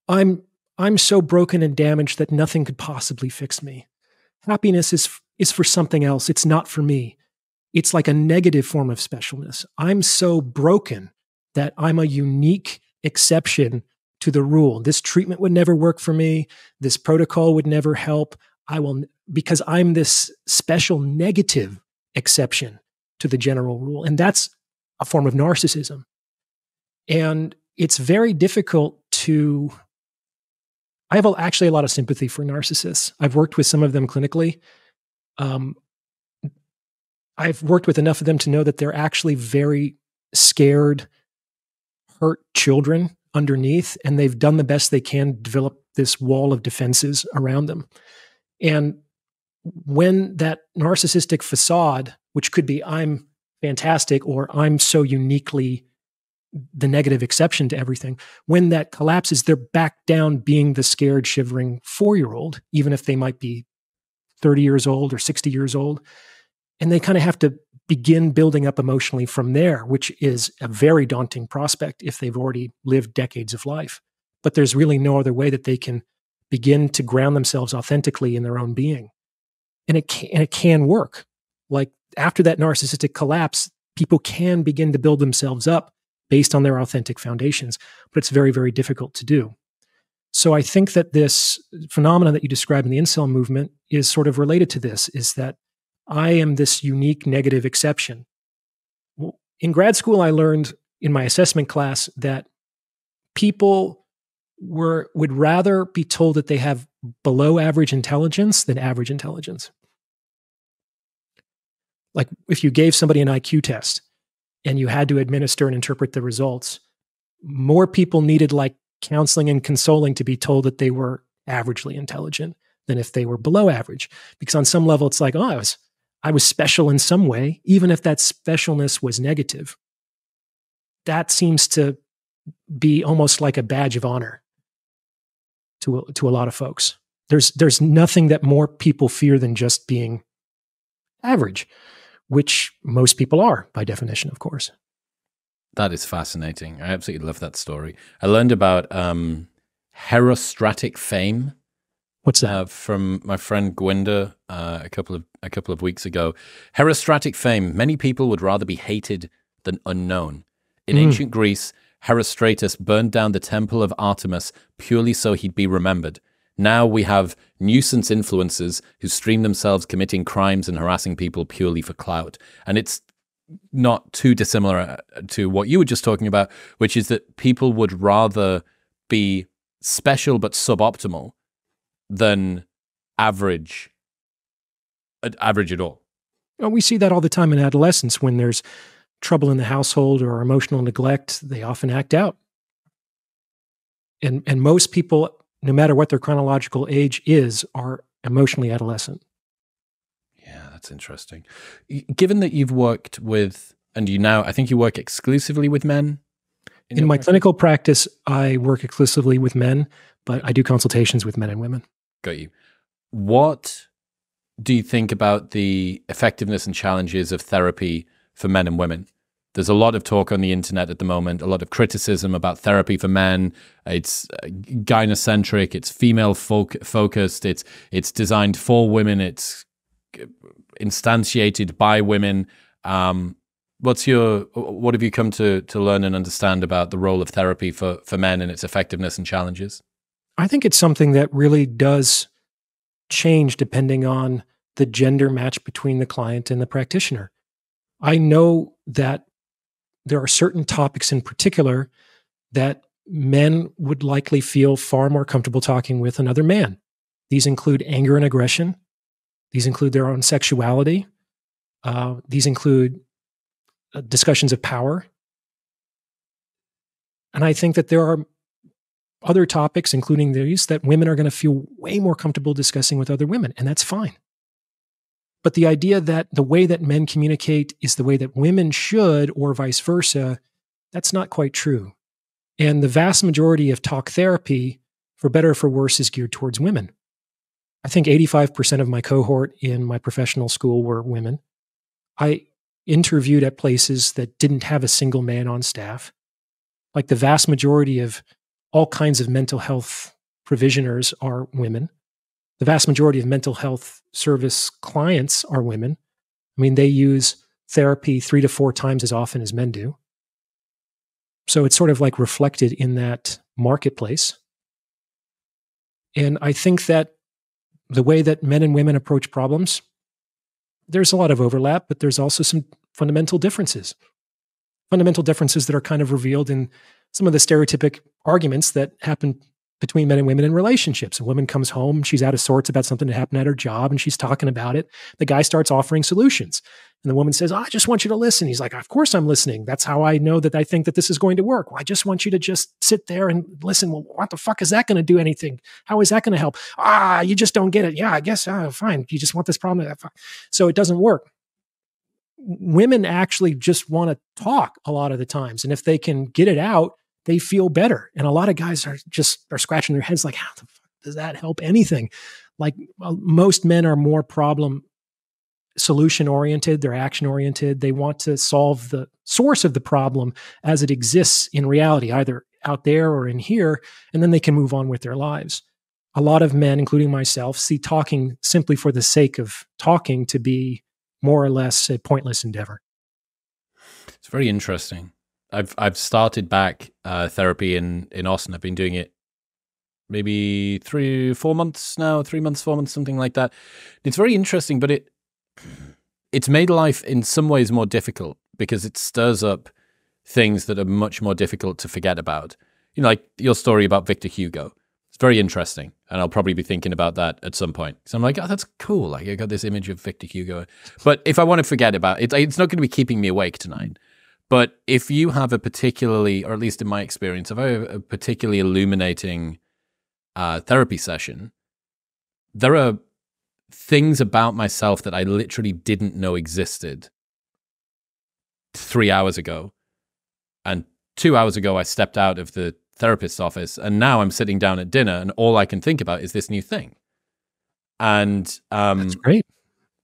I'm so broken and damaged that nothing could possibly fix me. Happiness is for something else. It's not for me. It's like a negative form of specialness. I'm so broken that I'm a unique exception to the rule. This treatment would never work for me. This protocol would never help. Because I'm this special negative exception to the general rule. And that's a form of narcissism. And it's very difficult to, I have actually a lot of sympathy for narcissists. I've worked with some of them clinically. I've worked with enough of them to know that they're actually very scared, hurt children underneath, and they've done the best they can to develop this wall of defenses around them. And when that narcissistic facade, which could be I'm fantastic or I'm so uniquely the negative exception to everything, when that collapses, they're back down being the scared, shivering 4-year-old, even if they might be 30 years old or 60 years old. And they kind of have to begin building up emotionally from there, which is a very daunting prospect if they've already lived decades of life. But there's really no other way that they can begin to ground themselves authentically in their own being. And it can work. Like after that narcissistic collapse, people can begin to build themselves up based on their authentic foundations, but it's very, very difficult to do. So I think that this phenomenon that you described in the incel movement is sort of related to this, is that I am this unique negative exception. In grad school, I learned in my assessment class that people would rather be told that they have below average intelligence than average intelligence. Like if you gave somebody an IQ test and you had to administer and interpret the results, more people needed like counseling and consoling to be told that they were averagely intelligent than if they were below average. Because on some level, it's like, oh, I was special in some way, even if that specialness was negative. That seems to be almost like a badge of honor to a lot of folks. There's nothing that more people fear than just being average, which most people are by definition, of course. That is fascinating. I absolutely love that story. I learned about herostratic fame. What's that? From my friend Gwenda a couple of weeks ago. Herostratic fame. Many people would rather be hated than unknown. In ancient Greece, Herostratus burned down the temple of Artemis purely so he'd be remembered. Now we have nuisance influencers who stream themselves committing crimes and harassing people purely for clout. And it's not too dissimilar to what you were just talking about, which is that people would rather be special but suboptimal than average at all. We see that all the time in adolescence when there's trouble in the household or emotional neglect. They often act out. And most people, no matter what their chronological age is, are emotionally adolescent. Yeah, that's interesting. Given that you've worked with, and I think you work exclusively with men? In my clinical practice, I work exclusively with men, but I do consultations with men and women. Got you. What do you think about the effectiveness and challenges of therapy for men and women? There's a lot of talk on the internet at the moment, a lot of criticism about therapy for men. It's gynocentric, it's female focused, it's designed for women, it's instantiated by women. What have you come to learn and understand about the role of therapy for men and its effectiveness and challenges? I think it's something that really does change depending on the gender match between the client and the practitioner. I know that there are certain topics in particular that men would likely feel far more comfortable talking with another man. These include anger and aggression. These include their own sexuality. These include discussions of power. And I think that there are other topics, including these, that women are going to feel way more comfortable discussing with other women, and that's fine. But the idea that the way that men communicate is the way that women should, or vice versa, that's not quite true. And the vast majority of talk therapy, for better or for worse, is geared towards women. I think 85% of my cohort in my professional school were women. I interviewed at places that didn't have a single man on staff. Like the vast majority of all kinds of mental health provisioners are women. The vast majority of mental health service clients are women. I mean, they use therapy 3 to 4 times as often as men do. So it's sort of like reflected in that marketplace. And I think that the way that men and women approach problems, there's a lot of overlap, but there's also some fundamental differences. Fundamental differences that are kind of revealed in some of the stereotypic arguments that happen between men and women in relationships. A woman comes home, she's out of sorts about something that happened at her job, and she's talking about it. The guy starts offering solutions. And the woman says, I just want you to listen. He's like, of course I'm listening. That's how I know that I think that this is going to work. Well, I just want you to just sit there and listen. Well, what the fuck is that going to do anything? How is that going to help? You just don't get it. Yeah, I guess, fine. You just want this problem. So it doesn't work. Women actually just want to talk a lot of the times. And if they can get it out, they feel better. And a lot of guys are scratching their heads like, how the fuck does that help anything? Like most men are more problem solution oriented. They're action oriented. They want to solve the source of the problem as it exists in reality, either out there or in here, and then they can move on with their lives. A lot of men, including myself, see talking simply for the sake of talking to be more or less a pointless endeavor. It's very interesting. I've started back therapy in Austin. I've been doing it maybe 3 months now, 3 months, 4 months, something like that. It's very interesting, but it's made life in some ways more difficult because it stirs up things that are much more difficult to forget about. You know, like your story about Victor Hugo. It's very interesting, and I'll probably be thinking about that at some point. So I'm like, oh, that's cool. Like I got this image of Victor Hugo. But if I want to forget about it, it's not going to be keeping me awake tonight. But if you have a particularly, or at least in my experience, if I have a particularly illuminating therapy session, there are things about myself that I literally didn't know existed 3 hours ago. And 2 hours ago, I stepped out of the therapist's office, and now I'm sitting down at dinner, and all I can think about is this new thing. And that's great.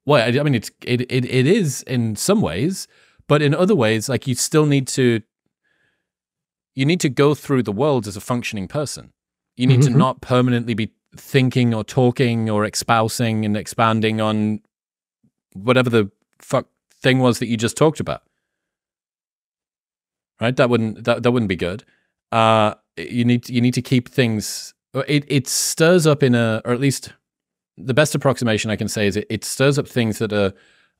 Well, I mean, it is in some ways. But in other ways, like you need to go through the world as a functioning person. You need to not permanently be thinking or talking or espousing and expanding on whatever the fuck thing was that you just talked about. Right? That wouldn't be good. You need to keep things. It stirs up or at least the best approximation I can say is it stirs up things that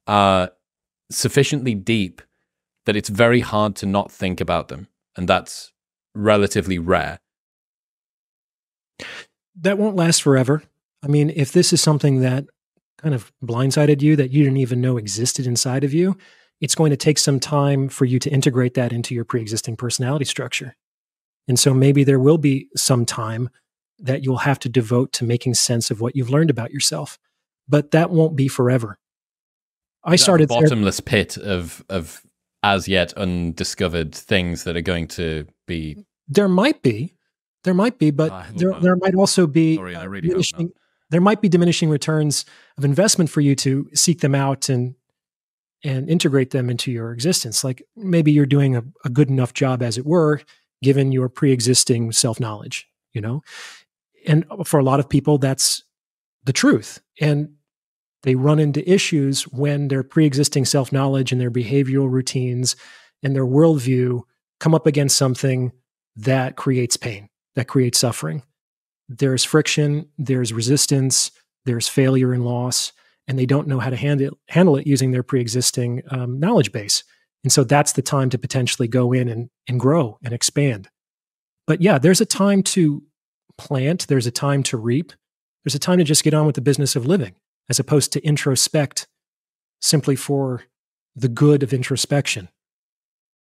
are sufficiently deep that it's very hard to not think about them. And that's relatively rare. That won't last forever. I mean, if this is something that kind of blindsided you that you didn't even know existed inside of you, it's going to take some time for you to integrate that into your pre-existing personality structure. And so maybe there will be some time that you'll have to devote to making sense of what you've learned about yourself. But that won't be forever. I started a bottomless pit of as yet undiscovered things that are going to be. There might be, but there might also be. Sorry, I really hope not. There might be diminishing returns of investment for you to seek them out and integrate them into your existence. Like maybe you're doing a good enough job, as it were, given your pre-existing self-knowledge, you know? And for a lot of people, that's the truth. And they run into issues when their pre-existing self-knowledge and their behavioral routines and their worldview come up against something that creates pain, that creates suffering. There's friction, there's resistance, there's failure and loss, and they don't know how to handle it using their pre-existing knowledge base. And so that's the time to potentially go in and grow and expand. But yeah, there's a time to plant, there's a time to reap, there's a time to just get on with the business of living, as opposed to introspect simply for the good of introspection.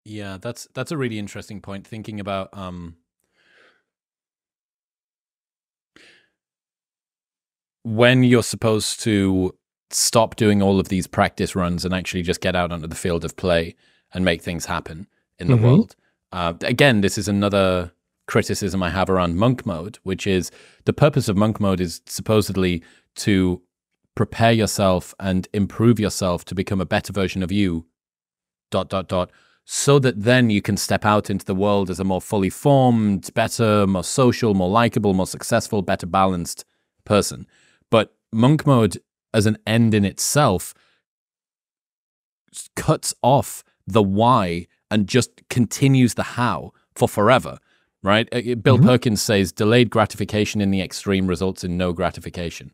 Yeah, that's a really interesting point, thinking about when you're supposed to stop doing all of these practice runs and actually just get out onto the field of play and make things happen in the world. Again, this is another criticism I have around monk mode, which is the purpose of monk mode is supposedly to prepare yourself and improve yourself to become a better version of you, ... so that then you can step out into the world as a more fully formed, better, more social, more likable, more successful, better balanced person. But monk mode as an end in itself cuts off the why and just continues the how for forever, right? Bill Perkins says delayed gratification in the extreme results in no gratification.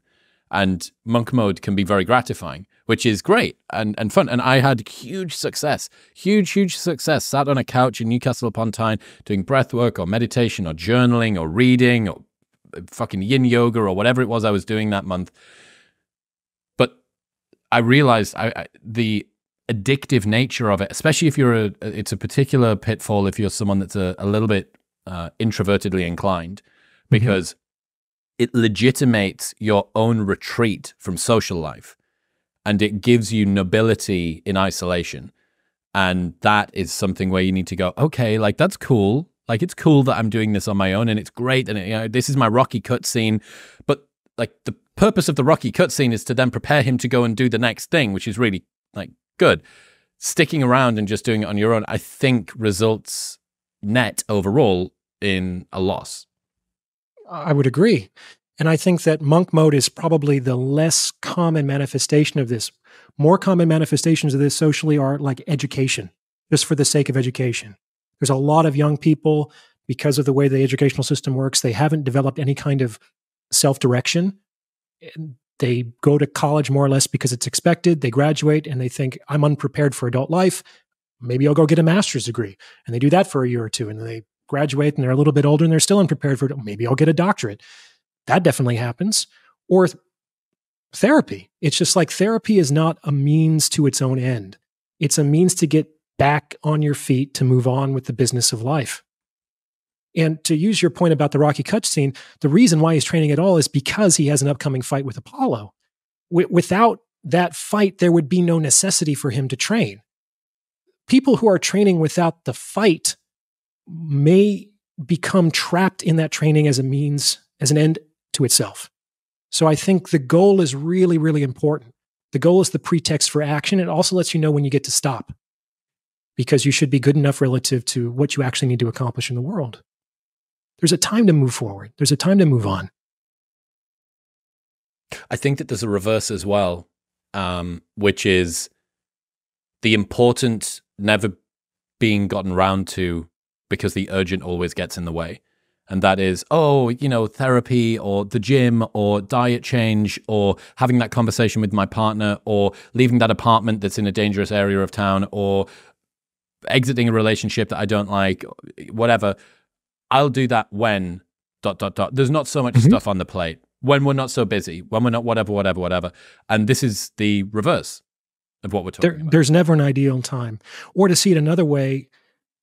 And monk mode can be very gratifying, which is great and fun. And I had huge success, huge success, sat on a couch in Newcastle upon Tyne doing breath work or meditation or journaling or reading or fucking yin yoga or whatever it was I was doing that month. But I realized the addictive nature of it, especially if you're it's a particular pitfall if you're someone that's a little bit introvertedly inclined, because it legitimates your own retreat from social life and it gives you nobility in isolation. And that is something where you need to go, okay, like that's cool. Like it's cool that I'm doing this on my own and it's great. And you know, this is my Rocky cutscene. But like the purpose of the Rocky cutscene is to then prepare him to go and do the next thing, which is really like good. Sticking around and just doing it on your own, I think results net overall in a loss. I would agree. And I think that monk mode is probably the less common manifestation of this. More common manifestations of this socially are like education, just for the sake of education. There's a lot of young people, because of the way the educational system works, they haven't developed any kind of self-direction. They go to college more or less because it's expected. They graduate and they think, I'm unprepared for adult life. Maybe I'll go get a master's degree. And they do that for a year or two. And they graduate and they're a little bit older and they're still unprepared for it. Maybe I'll get a doctorate. That definitely happens. Or therapy. It's just like therapy is not a means to its own end. It's a means to get back on your feet to move on with the business of life. And to use your point about the Rocky cutscene, the reason why he's training at all is because he has an upcoming fight with Apollo. Without that fight, there would be no necessity for him to train. People who are training without the fight may become trapped in that training as a means, as an end to itself. So I think the goal is really, really important. The goal is the pretext for action. It also lets you know when you get to stop, because you should be good enough relative to what you actually need to accomplish in the world. There's a time to move forward. There's a time to move on. I think that there's a reverse as well, which is the important never being gotten round to because the urgent always gets in the way. And that is, therapy or the gym or diet change or having that conversation with my partner or leaving that apartment that's in a dangerous area of town or exiting a relationship that I don't like, whatever. I'll do that when ... There's not so much stuff on the plate. when we're not so busy, when we're not whatever. And this is the reverse of what we're talking about. There's never an ideal time. Or to see it another way,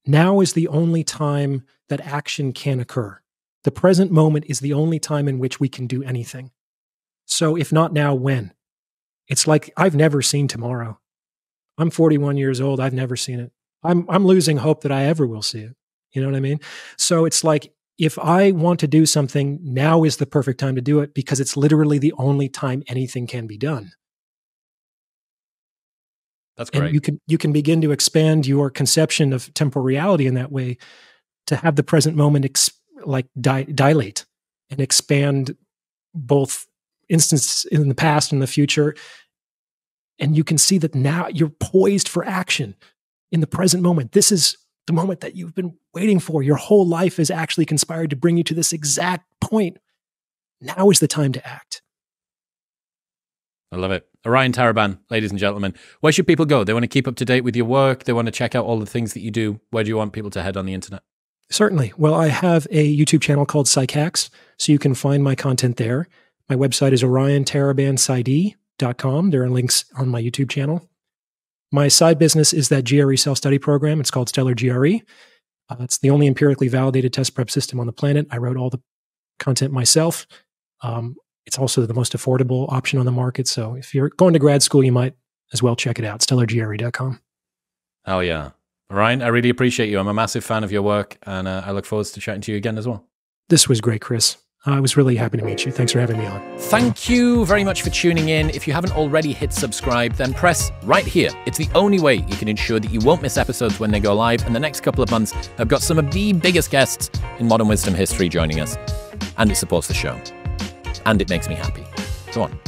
now is the only time that action can occur. The present moment is the only time in which we can do anything. So if not now, when? It's like, I've never seen tomorrow. I'm 41 years old. I've never seen it. I'm losing hope that I ever will see it. You know what I mean? So it's like, if I want to do something, now is the perfect time to do it because it's literally the only time anything can be done. That's great. And you can begin to expand your conception of temporal reality in that way to have the present moment dilate and expand both instances in the past and the future. And you can see that now you're poised for action in the present moment. This is the moment that you've been waiting for. Your whole life has actually conspired to bring you to this exact point. Now is the time to act. I love it. Orion Taraban, ladies and gentlemen. Where should people go? They want to keep up to date with your work. They want to check out all the things that you do. Where do you want people to head on the internet? Certainly. Well, I have a YouTube channel called Psychax, so you can find my content there. My website is oriontarabanpsychologist.com. There are links on my YouTube channel. My side business is that GRE self-study program. It's called Stellar GRE. It's the only empirically validated test prep system on the planet. I wrote all the content myself. It's also the most affordable option on the market. So if you're going to grad school, you might as well check it out, stellargre.com. Oh, yeah. Orion, I really appreciate you. I'm a massive fan of your work, and I look forward to chatting to you again as well. This was great, Chris. I was really happy to meet you. Thanks for having me on. Thank you very much for tuning in. If you haven't already hit subscribe, then press right here. It's the only way you can ensure that you won't miss episodes when they go live. And the next couple of months, I've got some of the biggest guests in modern wisdom history joining us. And it supports the show. And it makes me happy. Go on.